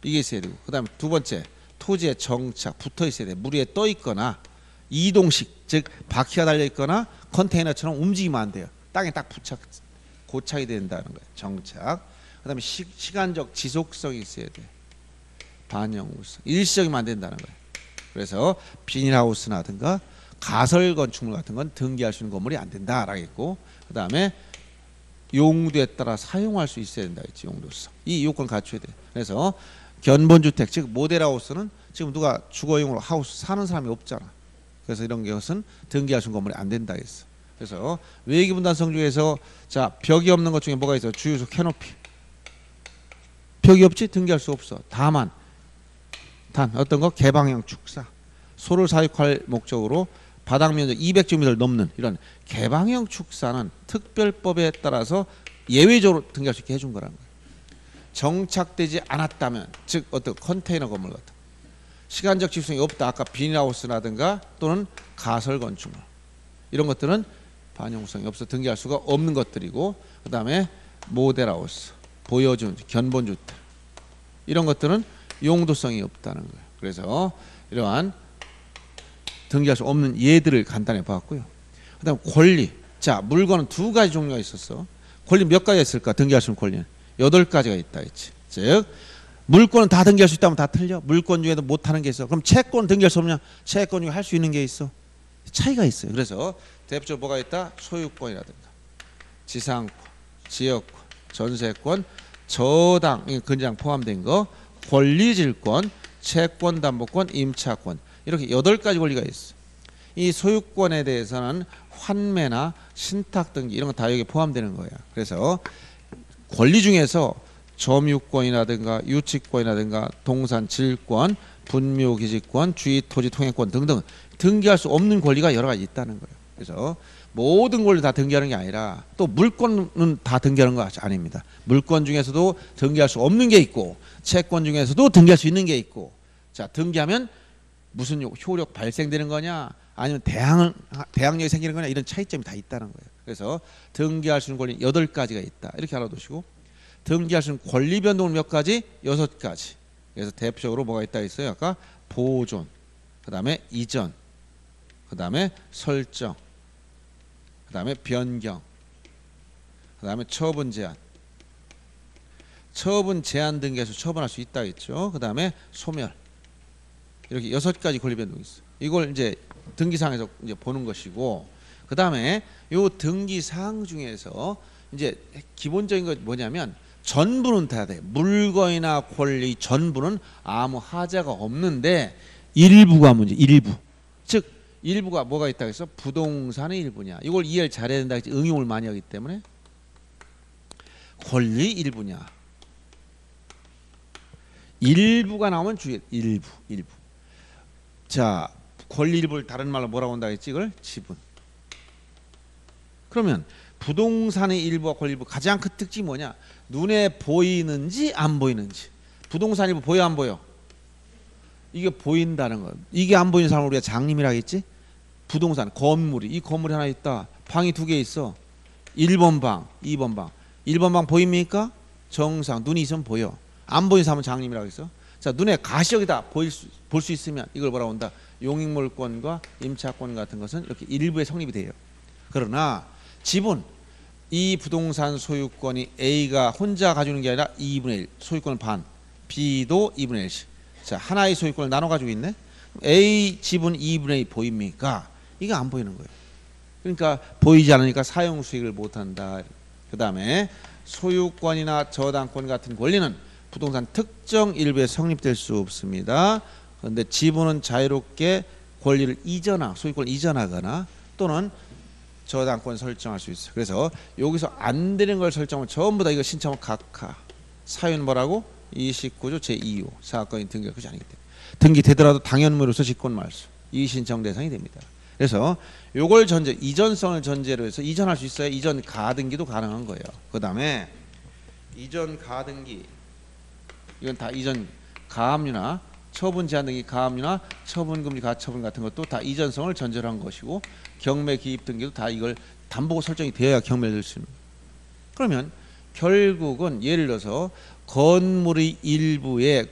S1: 이게 있어야 되고, 그 다음에 두 번째, 토지에 정착 붙어 있어야 돼. 물 위에 떠 있거나 이동식, 즉 바퀴가 달려 있거나 컨테이너처럼 움직이면 안 돼요. 땅에 딱 고착이 된다는 거예요. 정착. 그 다음에 시간적 지속성이 있어야 돼. 반영우성. 일시적이면 안 된다는 거예요. 그래서 비닐하우스라든가 가설 건축물 같은 건 등기할 수 있는 건물이 안 된다라고 했고, 그 다음에 용도에 따라 사용할 수 있어야 된다 했지. 용도성. 이 요건 갖춰야 돼. 그래서 견본주택 즉 모델하우스는 지금 누가 주거용으로 하우스 사는 사람이 없잖아. 그래서 이런 것은 등기할 수 있는 건물이 안 된다 했어. 그래서 외기분단성 중에서 자 벽이 없는 것 중에 뭐가 있어? 주유소 캐노피. 벽이 없지 등기할 수 없어. 다만 단 어떤 거 개방형 축사. 소를 사육할 목적으로 바닥 면적 200제곱미터를 넘는 이런 개방형 축사는 특별법에 따라서 예외적으로 등기할 수 있게 해준 거라는 거예요. 정착되지 않았다면 즉 어떤 컨테이너 건물 같은 시간적 지속성이 없다. 아까 비닐하우스라든가 또는 가설 건축물 이런 것들은 반영성이 없어 등기할 수가 없는 것들이고 그 다음에 모델하우스, 보여준, 견본주택 이런 것들은 용도성이 없다는 거예요. 그래서 이러한 등기할 수 없는 예들을 간단히 봤고요. 그 다음 권리. 자 물건은 두 가지 종류가 있었어. 권리 몇 가지가 있을까? 등기할 수 있는 권리는 8가지가 있다 했지. 즉 물권은 다 등기할 수 있다면 다 틀려. 물권 중에도 못하는 게 있어. 그럼 채권 등기할 수 없냐? 채권 중에 할 수 있는 게 있어. 차이가 있어요. 그래서 대표적으로 뭐가 있다? 소유권이라든가 지상권, 지역권, 전세권, 저당, 근저당 포함된 거, 권리질권, 채권담보권, 임차권 이렇게 8가지 권리가 있어. 이 소유권에 대해서는 환매나 신탁등기 이런 거 다 여기 포함되는 거야. 그래서 권리 중에서 점유권이라든가 유치권이라든가 동산 질권, 분묘기지권, 주의토지 통행권 등등 등기할 수 없는 권리가 여러 가지 있다는 거예요. 그래서 모든 권리 다 등기하는 게 아니라 또 물권은 다 등기하는 거 아닙니다. 물권 중에서도 등기할 수 없는 게 있고 채권 중에서도 등기할 수 있는 게 있고 자 등기하면 무슨 효력 발생되는 거냐 아니면 대항력이 생기는 거냐 이런 차이점이 다 있다는 거예요. 그래서 등기할 수 있는 권리 8가지가 있다. 이렇게 알아두시고 등기할 수 있는 권리 변동은 몇 가지? 6가지. 그래서 대표적으로 뭐가 있다 했어요? 아까 보존, 그 다음에 이전, 그 다음에 설정, 그 다음에 변경, 그 다음에 처분 제한. 처분 제한 등기해서 처분할 수 있다 했죠. 그 다음에 소멸. 이렇게 6가지 권리 변동이 있어요. 이걸 이제 등기사항에서 이제 보는 것이고, 그 다음에 요 등기사항 중에서 이제 기본적인 것 뭐냐면 전부는 다 돼. 물건이나 권리 전부는 아무 하자가 없는데 일부가 문제. 일부. 즉 일부가 뭐가 있다고 해서 부동산의 일부냐. 이걸 이해를 잘해야 된다. 응용을 많이 하기 때문에 권리 일부냐. 일부가 나오면 주의. 일부. 자 권리 일부를 다른 말로 뭐라고 한다 했지? 이걸 지분. 그러면 부동산의 일부와 권리 일부 가장 큰 특징이 뭐냐? 눈에 보이는지 안 보이는지. 부동산 일부 보여 안 보여? 이게 보인다는 거. 이게 안 보이는 사람을 우리가 장님이라 했지? 부동산 건물이 이 건물이 하나 있다. 방이 2개 있어. 1번 방, 2번 방. 1번 방 보입니까? 정상 눈이 있으면 보여. 안 보이는 사람은 장님이라고 했어. 자 눈에 가시적이다 볼 수 있으면 이걸 뭐라고 한다? 용익물권과 임차권 같은 것은 이렇게 일부에 성립이 돼요. 그러나 지분 이 부동산 소유권이 A가 혼자 가지고 있는 게 아니라 2분의 1 소유권을 반 B도 2분의 1씩 자 하나의 소유권을 나눠 가지고 있네. A 지분 2분의 2 보입니까? 이게 안 보이는 거예요. 그러니까 보이지 않으니까 사용 수익을 못한다. 그 다음에 소유권이나 저당권 같은 권리는 부동산 특정 일부에 성립될 수 없습니다. 그런데 지분은 자유롭게 권리를 소유권을 이전하거나 또는 저당권 설정할 수 있어요. 그래서 여기서 안 되는 걸 설정하면 전부 다 이거 신청하면 각하. 사유는 뭐라고? 29조 제2호 사건이 등기가 그렇지 않기 때문에 등기되더라도 당연무로서 직권 말소 이의신청 대상이 됩니다. 그래서 요걸 이전성을 전제로 해서 이전할 수 있어야 이전 가등기도 가능한 거예요. 그 다음에 이전 가등기 이건 다 이전 가압류나 처분 제한 등기 가압류나 처분금지 가처분 같은 것도 다 이전성을 전제로 한 것이고 경매 기입 등기도 다 이걸 담보고 설정이 되어야 경매를 들 수 있는. 그러면 결국은 예를 들어서 건물의 일부에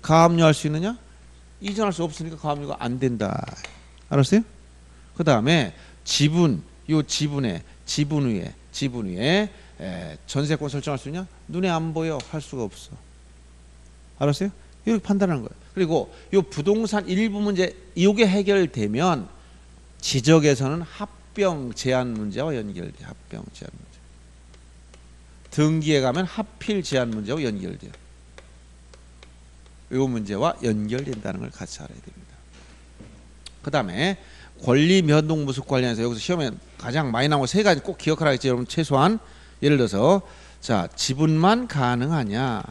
S1: 가압류할 수 있느냐? 이전할 수 없으니까 가압류가 안 된다. 알았어요? 그 다음에 지분 위에 전세권 설정할 수 있냐? 눈에 안 보여 할 수가 없어. 알았어요? 이렇게 판단하는 거예요. 그리고 이 부동산 일부 문제 이게 해결되면 지적에서는 합병 제한 문제와 연결돼. 합병 제한 문제. 등기에 가면 합필 제한 문제와 연결돼요. 이 문제와 연결된다는 걸 같이 알아야 됩니다. 그 다음에 권리 변동 무속 관련해서 여기서 시험에 가장 많이 나온 세 가지 꼭 기억하라겠죠. 여러분 최소한 예를 들어서 자 지분만 가능하냐,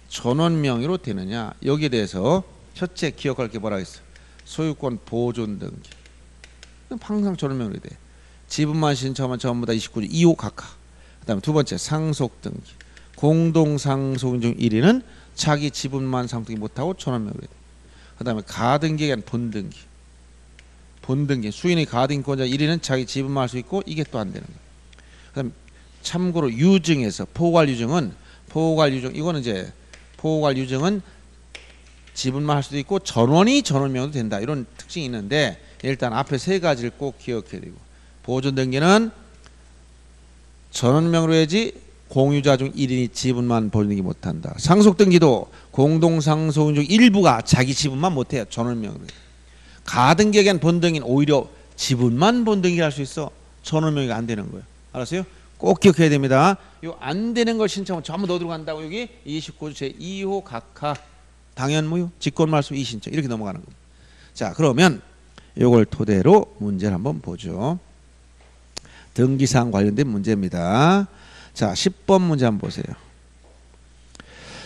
S1: 전원 명의로 되느냐, 여기에 대해서 첫째 기억할 게 뭐라 했어? 소유권 보존 등기. 항상 전원 명의로 돼. 지분만 신청하면 전부 다 29조 2호 각하. 그다음에 두 번째 상속 등기. 공동 상속인 중 1위는 자기 지분만 상속이 못하고 전원 명의로 돼. 그다음에 가등기에 대한 본등기. 본등기 수인의 가등기권자 1위는 자기 지분만 할 수 있고 이게 또 안 되는 거예요. 그다음 참고로 유증에서 포괄 유증은 이거는 이제 포괄 유증은 지분만 할 수도 있고 전원이 전원명도 된다 이런 특징이 있는데 일단 앞에 세 가지를 꼭 기억해야 되고 보존 등기는 전원명으로 해야지 공유자 중 1인이 지분만 보존하기 못한다. 상속 등기도 공동 상속인 중 일부가 자기 지분만 못해요. 전원명으로. 가등기에 대한 본등기는 오히려 지분만 본등기 할 수 있어. 전원명이 안 되는 거예요. 알았어요? 꼭 기억해야 됩니다. 요 안 되는 걸 신청하면 전부 넣어 들어간다고 여기 29조 제2호 각하 당연무효 직권말소 이신청 이렇게 넘어가는 겁니다. 자 그러면 요걸 토대로 문제를 한번 보죠. 등기사항 관련된 문제입니다. 자 10번 문제 한번 보세요.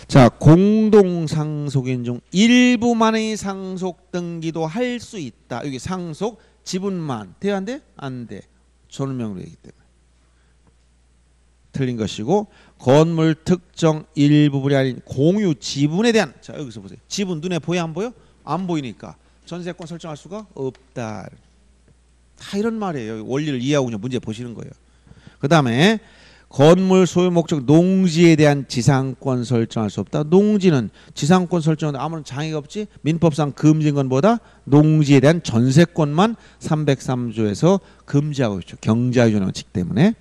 S1: 자 공동상속인 중 일부만의 상속 등기도 할 수 있다. 여기 상속 지분만 돼야 안 돼? 안 돼. 전원명으로 되기 때문에 틀린 것이고 건물 특정 일부분이 아닌 공유 지분에 대한 자 여기서 보세요. 지분 눈에 보여 안 보여? 안 보이니까 전세권 설정할 수가 없다. 다 이런 말이에요. 원리를 이해하고 그냥 문제 보시는 거예요. 그 다음에 건물 소유 목적 농지에 대한 지상권 설정할 수 없다. 농지는 지상권 설정하는데 아무런 장애가 없지. 민법상 금지인 건보다 농지에 대한 전세권만 303조에서 금지하고 있죠. 경자유전 원칙 때문에.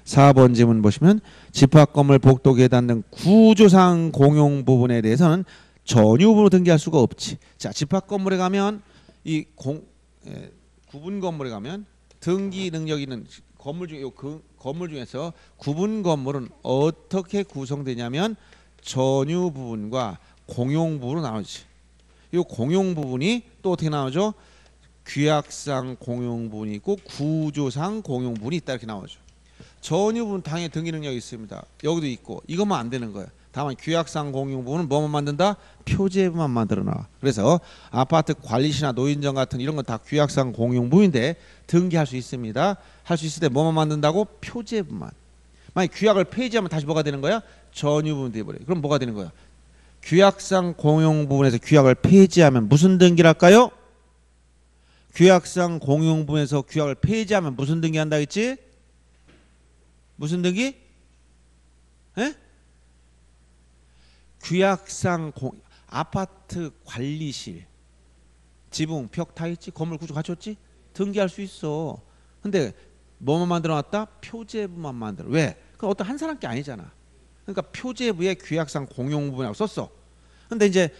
S1: 4번 질문 보시면 집합 건물 복도 계단 등 구조상 공용 부분에 대해서는 전유부로 등기할 수가 없지. 자 집합 건물에 가면 이 구분 건물에 가면 등기 능력 있는 건물 중에 그 건물 중에서 구분 건물은 어떻게 구성되냐면 전유 부분과 공용 부분으로 나누지. 이 공용 부분이 또 어떻게 나오죠? 규약상 공용 부분이 있고 구조상 공용 부분이 있다 이렇게 나오죠. 전유 부분 당연히 등기 능력이 있습니다. 여기도 있고 이것만 안 되는 거예요. 다만 규약상 공용 부분은 뭐만 만든다? 표제부만 만들어 놔. 그래서 아파트 관리시나 노인정 같은 이런 건 다 규약상 공용 부분인데 등기할 수 있습니다. 할 수 있을 때 뭐만 만든다고? 표제부만. 만약 규약을 폐지하면 다시 뭐가 되는 거야? 전유 부분 돼버려. 그럼 뭐가 되는 거야? 규약상 공용 부분에서 규약을 폐지하면 무슨 등기를 할까요? 규약상 공용 부분에서 규약을 폐지하면 무슨 등기 한다 했지? 무슨 등기? 에? 규약상 아파트 관리실 지붕 벽 다 있지 건물 구조 갖췄지 등기할 수 있어. 근데 뭐만 만들어놨다? 표제부만 만들어. 왜? 그건 어떤 한 사람 게 아니잖아. 그러니까 표제부에 규약상 공용부분이라고 썼어. 근데 이제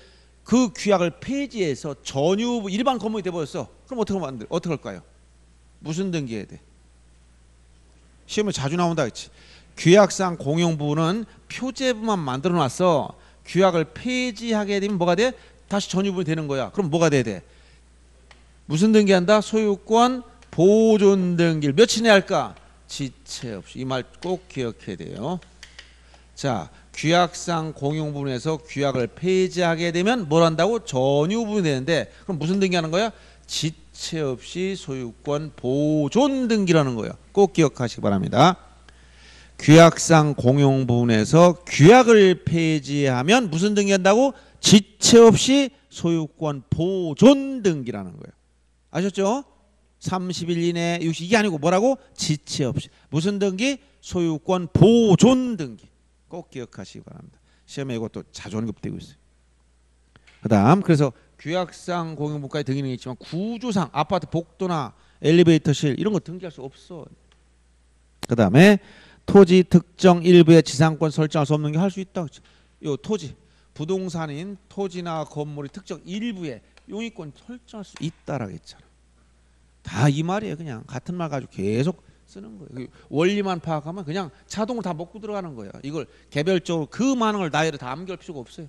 S1: 그 규약을 폐지해서 전유부 일반 건물이 돼버렸어. 그럼 어떻게 할까요? 무슨 등기해야 돼? 시험에 자주 나온다 했지. 규약상 공용부는 표제부만 만들어놨어. 규약을 폐지하게 되면 뭐가 돼? 다시 전유부분이 되는 거야. 그럼 뭐가 돼야 돼? 무슨 등기한다? 소유권 보존 등기를 며칠 내야 할까? 지체 없이. 이 말 꼭 기억해야 돼요. 자, 규약상 공용부분에서 규약을 폐지하게 되면 뭘 한다고? 전유부분이 되는데 그럼 무슨 등기하는 거야? 지체 없이 소유권 보존 등기라는 거예요. 꼭 기억하시기 바랍니다. 규약상 공용 부분에서 규약을 폐지하면 무슨 등기한다고? 지체 없이 소유권 보존 등기라는 거예요. 아셨죠? 30일 이내 60 이게 아니고 뭐라고? 지체 없이. 무슨 등기? 소유권 보존 등기. 꼭 기억하시기 바랍니다. 시험에 이것도 자주 언급되고 있어요. 그다음 그래서 규약상 공용부까지 등기는 있지만 구조상 아파트 복도나 엘리베이터실 이런 거 등기할 수 없어. 그다음에 토지 특정 일부의 지상권 설정할 수 없는 게 할 수 있다. 요 토지 부동산인 토지나 건물이 특정 일부의 용의권 설정할 수 있다라고 했잖아. 다 이 말이에요. 그냥 같은 말 가지고 계속 쓰는 거예요. 원리만 파악하면 그냥 자동으로 다 먹고 들어가는 거예요. 이걸 개별적으로 그 많은 걸 나열을 다 암기할 필요가 없어요.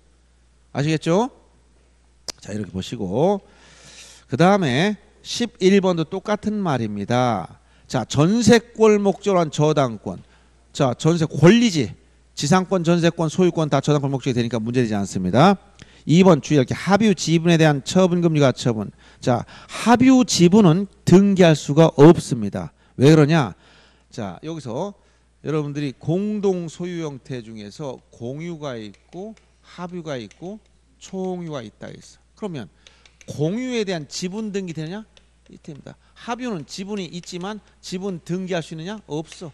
S1: 아시겠죠? 자, 이렇게 보시고 그 다음에 11번도 똑같은 말입니다. 자, 전세권 목적으로 한 저당권. 자, 전세 권리지. 지상권, 전세권, 소유권 다 저당권 목적이 되니까 문제되지 않습니다. 2번 주의 이렇게 합유 지분에 대한 처분금리 가처분. 자, 합유 지분은 등기할 수가 없습니다. 왜 그러냐? 자, 여기서 여러분들이 공동 소유 형태 중에서 공유가 있고 합유가 있고 총유가 있다 했어. 그러면 공유에 대한 지분 등기 되느냐? 이때입니다. 합유는 지분이 있지만 지분 등기할 수 있느냐? 없어.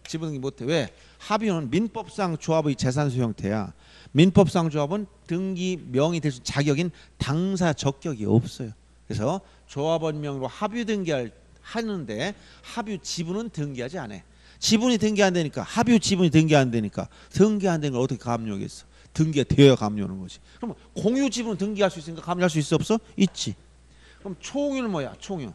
S1: 지분 등기 못해. 왜? 합유는 민법상 조합의 재산수 형태야. 민법상 조합은 등기 명의 될 수 있는 자격인 당사 적격이 없어요. 그래서 조합원 명의로 합유 등기할 하는데 합유 지분은 등기하지 않아. 지분이 등기 안 되니까 합유 지분이 등기 안 되니까 등기 안 되는 걸 어떻게 감료하겠어? 등기가 되어야 감료하는 거지. 그럼 공유 지분은 등기할 수 있으니까 감료할 수 있어 없어? 있지. 그럼 총유는 뭐야? 총유.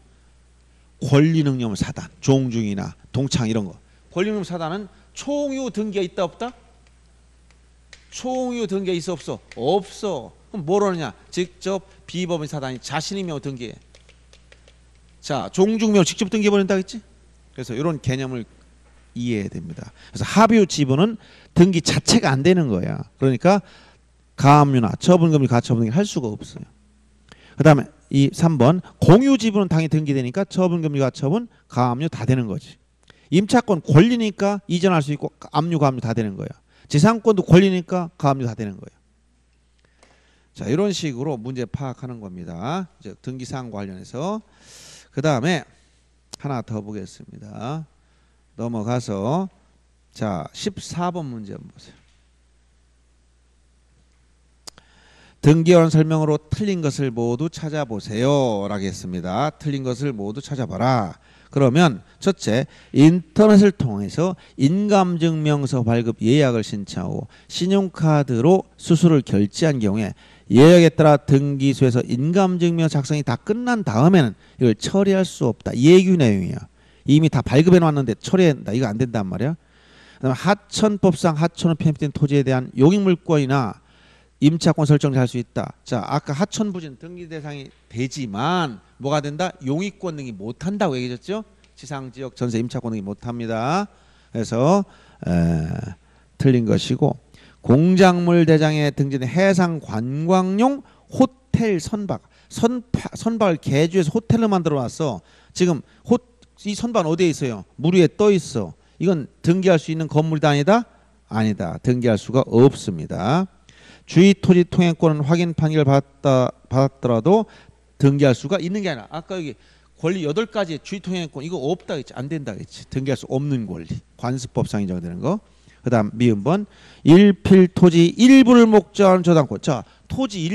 S1: 권리능력 사단, 종중이나 동창 이런 거. 권리능력 사단은 총유 등기가 있다 없다? 총유 등기가 있어 없어? 없어. 그럼 뭘 하느냐? 직접 비법인 사단이 자신의 명의 등기해. 자, 종중명 직접 등기해 버린다 했지? 그래서 이런 개념을 이해해야 됩니다. 그래서 합유 지분은 등기 자체가 안 되는 거야. 그러니까 가압류나 처분금리 가처분 등기 할 수가 없어요. 그 다음에 이 3번 공유 지분은 당연히 등기되니까 처분금리 가처분 가압류 다 되는 거지. 임차권 권리니까 이전할 수 있고 압류 가압류 다 되는 거야. 지상권도 권리니까 가압류 다 되는 거야. 자, 이런 식으로 문제 파악하는 겁니다. 이제 등기사항과 관련해서. 그 다음에 하나 더 보겠습니다. 넘어가서 자 14번 문제 한번 보세요. 등기원 설명으로 틀린 것을 모두 찾아보세요 라고 했습니다. 틀린 것을 모두 찾아봐라. 그러면 첫째, 인터넷을 통해서 인감증명서 발급 예약을 신청하고 신용카드로 수수료를 결제한 경우에 예약에 따라 등기소에서 인감증명 작성이 다 끝난 다음에는 이걸 처리할 수 없다. 예규 내용이야. 이미 다 발급해 놨는데 처리한다. 이거 안 된단 말이야. 그다음에 하천법상 하천으로 편입된 토지에 대한 용익물권이나 임차권 설정을 할 수 있다. 자, 아까 하천부지는 등기 대상이 되지만 뭐가 된다? 용익권 등이 못한다고 얘기했죠. 지상지역 전세 임차권 등이 못합니다. 그래서 틀린 것이고 공작물 대장에 등재된 해상 관광용 호텔 선박을 개조해서 호텔을 만들어 놨어. 지금 이 선박은 어디에 있어요? 물 위에 떠 있어. 이건 등기할 수 있는 건물이 아니다? 아니다. 등기할 수가 없습니다. 주의 토지 통행권은 확인 판결을 받았더라도 등기할 수가 있는 게 아니라 아까 여기 권리 8가지 주의 통행권 이거 없다 했지. 안 된다 했지. 등기할 수 없는 권리. 관습법상 인정되는 거. 그다음 미음번 일필 토지 일부를 목적하는 저당권. 자, 토지의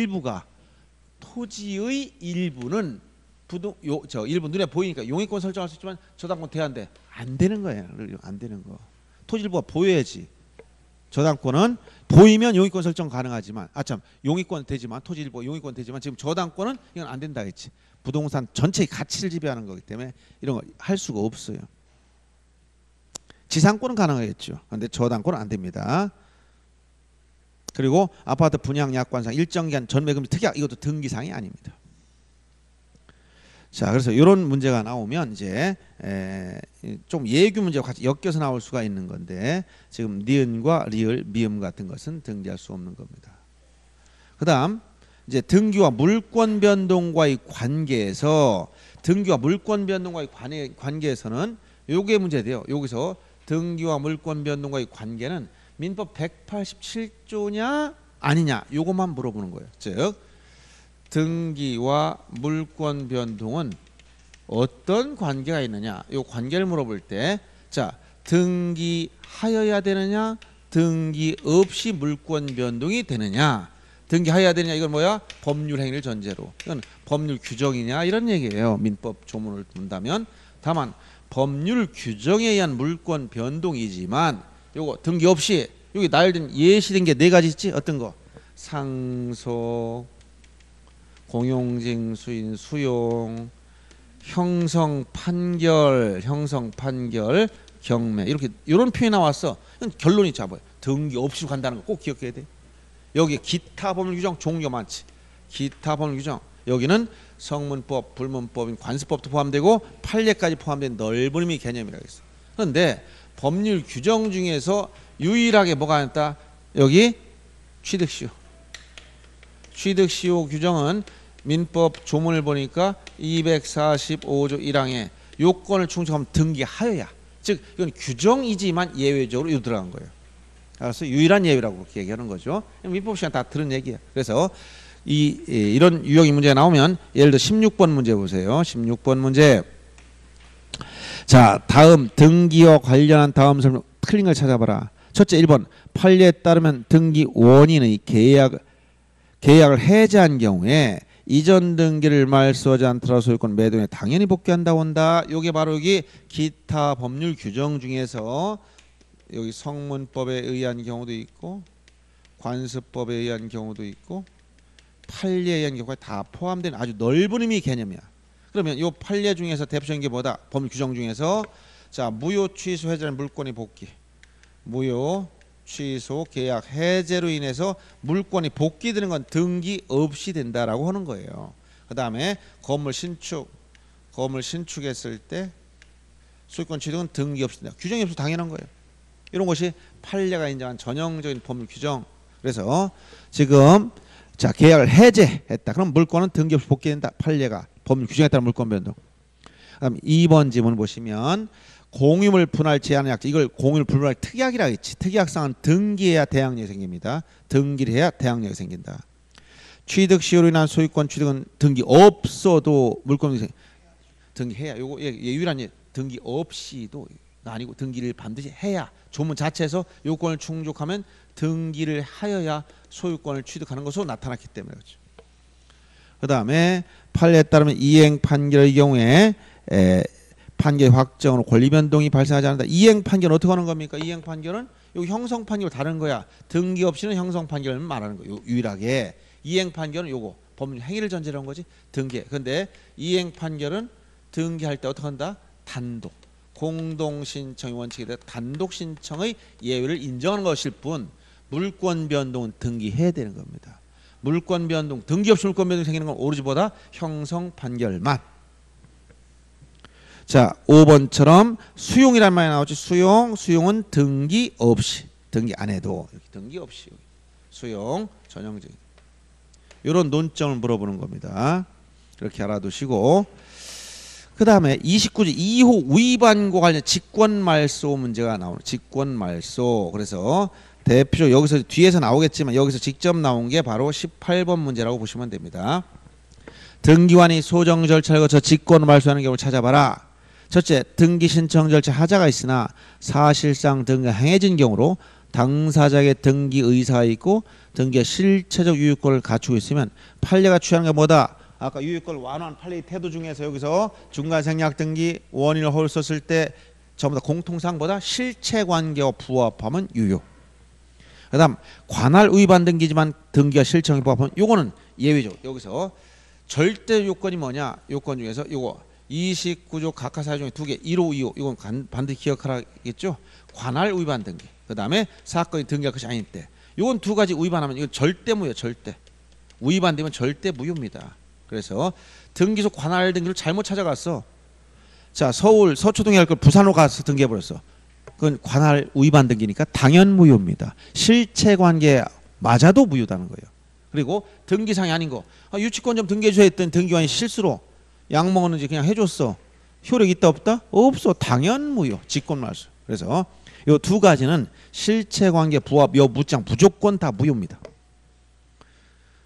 S1: 일부는 일부 눈에 보이니까 용익권 설정할 수 있지만 저당권 돼야 안 돼. 안 되는 거예요. 안 되는 거. 토지 일부가 보여야지. 저당권은 보이면 용익권 설정 가능하지만 용익권 되지만 토지 일부 용익권 되지만 지금 저당권은 이건 안 된다 했지. 부동산 전체의 가치를 지배하는 거기 때문에 이런 거 할 수가 없어요. 지상권은 가능하겠죠. 그런데 저당권은 안 됩니다. 그리고 아파트 분양 약관상 일정 기간 전매금리 특약 이것도 등기사항이 아닙니다. 자, 그래서 이런 문제가 나오면 이제 좀 예규 문제와 같이 엮여서 나올 수가 있는 건데 지금 니은과 리을, 미음 같은 것은 등기할 수 없는 겁니다. 그다음 이제 등기와 물권 변동과의 관계에서 관계에서는 요게 문제돼요. 여기서 등기와 물권 변동과의 관계는 민법 187조냐 아니냐 요것만 물어보는 거예요. 즉 등기와 물권 변동은 어떤 관계가 있느냐? 이 관계를 물어볼 때, 자, 등기하여야 되느냐? 등기 없이 물권 변동이 되느냐? 등기하여야 되느냐? 이건 뭐야? 법률 행위를 전제로. 이건 법률 규정이냐? 이런 얘기예요. 민법 조문을 본다면. 다만 법률 규정에 의한 물권 변동이지만 요거 등기 없이 여기 나열된 예시된 게 4가지 있지? 어떤 거? 상속, 공용징수인 수용, 형성 판결, 경매 이렇게 이런 표현이 나왔어. 결론이 잡아요. 등기 없이 간다는 거 꼭 기억해야 돼. 여기 기타 법률 규정 종류가 많지. 기타 법률 규정. 여기는 성문법, 불문법인 관습법도 포함되고 판례까지 포함된 넓은 의미 개념이라고 했어. 그런데 법률 규정 중에서 유일하게 뭐가 있다? 여기 취득시효. 취득시효 규정은 민법 조문을 보니까 245조 1항에 요건을 충족하면 등기하여야. 즉 이건 규정이지만 예외적으로 이거 들어간 거예요. 그래서 유일한 예외라고 그렇게 얘기하는 거죠. 민법 시간 다 들은 얘기야. 그래서 이런 유형의 문제가 나오면 예를 들어 16번 문제 보세요. 16번 문제. 자, 다음 등기와 관련한 다음 설명 틀린 걸 찾아봐라. 첫째 1번 판례에 따르면 등기 원인의 계약을 해제한 경우에 이전 등기를 말소하지 않더라도 소유권 매도에 당연히 복귀한다고 한다. 요게 바로 여기 기타 법률 규정 중에서 여기 성문법에 의한 경우도 있고 관습법에 의한 경우도 있고 판례에 의한 경우가 다 포함된 아주 넓은 의미 개념이야. 그러면 요 판례 중에서 대표적인 게 뭐다? 법률 규정 중에서 자, 무효 취소 해제는 물권이 복귀. 무효 취소 계약 해제로 인해서 물권이 복귀되는 건 등기 없이 된다라고 하는 거예요. 그 다음에 건물 신축했을 때 소유권 취득은 등기 없이 된다. 규정이 없어 당연한 거예요. 이런 것이 판례가 인정한 전형적인 법률 규정. 그래서 지금 자, 계약을 해제했다. 그럼 물권은 등기 없이 복귀된다. 판례가 법률 규정에 따른 물권 변동. 그다음 2번 지문 보시면 공유물 분할 제한 약정. 이걸 공유물 분할 특약이라고 했지. 특약상은 등기해야 대항력이 생깁니다. 등기를 해야 대항력이 생긴다. 취득 시효로 인한 소유권 취득은 등기 없어도 물권이 등기해야. 요거 유일한 등기 없이도 아니고 등기를 반드시 해야. 조문 자체에서 요건을 충족하면 등기를 하여야 소유권을 취득하는 것으로 나타났기 때문에 그렇죠. 그 다음에 판례에 따르면 이행 판결의 경우에 판결 확정으로 권리 변동이 발생하지 않는다. 이행 판결은 어떻게 하는 겁니까? 이행 판결은 요 형성 판결 다른 거야. 등기 없이는 형성 판결을 말하는 거예요. 유일하게 이행 판결은 요거 법률 행위를 전제로 한 거지. 등기. 근데 이행 판결은 등기할 때 어떻게 한다? 단독. 공동 신청의 원칙에 대해 단독 신청의 예외를 인정하는 것일 뿐 물권 변동은 등기해야 되는 겁니다. 물권 변동, 등기 없이 물권 변동이 생기는 건 오로지 보다 형성 판결만. 자, 5번처럼 수용이란 말이 나오지. 수용은 등기 없이, 등기 안 해도 이렇게 등기 없이 수용 전형적인 이런 논점을 물어보는 겁니다. 이렇게 알아두시고 그 다음에 29조 2호 위반과 관련 직권말소 문제가 나오는 직권말소. 그래서 대표적 여기서 뒤에서 나오겠지만 여기서 직접 나온 게 바로 18번 문제라고 보시면 됩니다. 등기관이 소정 절차를 거쳐 직권을 말소하는 경우를 찾아봐라. 첫째, 등기 신청 절차 하자가 있으나 사실상 등기가 행해진 경우로 당사자에게 등기 의사가 있고 등기의 실체적 유효권을 갖추고 있으면 판례가 취하는 게 뭐다? 아까 유효권을 완화한 판례의 태도 중에서 여기서 중간 생략 등기 원인을 홀 썼을 때 전부 다 공통상보다 실체관계와 부합하면 유효. 그 다음 관할 위반 등기지만 등기가 실체관계에 부합하면 요거는 예외죠. 여기서 절대 요건이 뭐냐? 요건 중에서 요거 29조 각하 사유 중에 두 개 1호 2호 이건 반드시 기억하라겠죠. 관할 위반 등기. 그 다음에 사건이 등기할 것이 아닐 때 요건 두 가지 위반하면 이건 절대 무효. 절대 위반되면 절대 무효입니다. 그래서 등기소 관할 등기를 잘못 찾아갔어. 자, 서울 서초동에 할 걸 부산으로 가서 등기해버렸어. 그건 관할 위반 등기니까 당연 무효입니다. 실체관계 맞아도 무효다는 거예요. 그리고 등기상이 아닌 거 유치권 좀 등기해줘야 했더니 등기관이 실수로 약 먹었는지 그냥 해줬어. 효력 있다 없다? 없어. 당연 무효. 직권말소. 그래서 이 두 가지는 실체관계 부합 요 무장 무조건 다 무효입니다.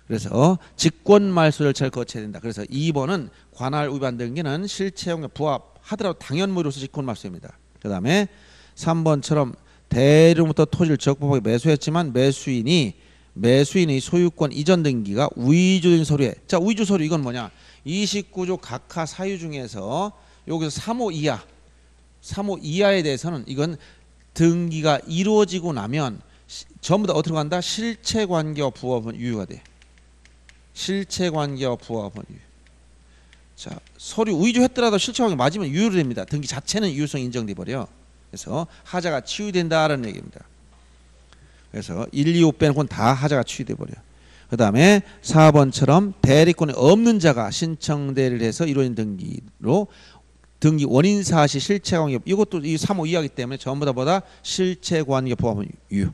S1: 그래서 직권말소 절차를 거쳐야 된다. 그래서 2번은 관할 위반 등기는 실체관계 부합하더라도 당연 무효로서 직권말소입니다. 그 다음에 3번처럼 대리로부터 토지를 적법하게 매수했지만 매수인의 소유권 이전 등기가 위조된 서류에 자 위조 서류 이건 뭐냐 29조 각하 사유 중에서 여기서 3호 이하에 대해서는 이건 등기가 이루어지고 나면 전부 다 어디로 간다? 실체관계와 부합은 유효가 돼. 실체관계와 부합은 유효. 자 서류 위조했더라도 실체관계 맞으면 유효로 됩니다. 등기 자체는 유효성이 인정돼 버려. 그래서 하자가 치유된다라는 얘기입니다. 그래서 1, 2, 5 빼놓고는 다 하자가 치유돼 버려. 그 다음에 4번처럼 대리권이 없는 자가 신청 대리를 해서 이루어진 등기로 등기 원인 사실 실체관계 이것도 이 3호 이하기 때문에 전부 다보다 실체관계 부합은 유.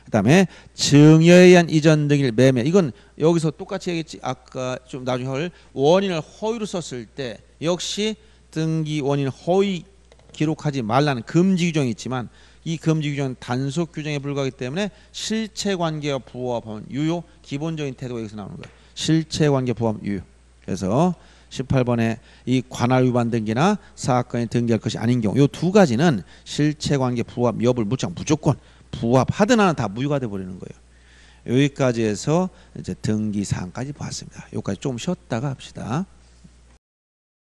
S1: 그다음에 증여에 의한 이전 등기를 매매 이건 여기서 똑같이 얘기했지 아까 좀 나중에 할 원인을 허위로 썼을 때 역시 등기 원인 허위 기록하지 말라는 금지 규정이 있지만 이 금지 규정은 단속 규정에 불과하기 때문에 실체관계와 부합하면 유효 기본적인 태도가 여기서 나오는 거예요. 실체관계 부합 유효. 그래서 18번에 이 관할 위반 등기나 사건에 등기할 것이 아닌 경우 이 두 가지는 실체관계 부합 여부를 묻지 않고 무조건 부합하든 하나 다 무효가 돼 버리는 거예요. 여기까지 해서 이제 등기 사항까지 봤습니다. 여기까지 좀 쉬었다가 합시다.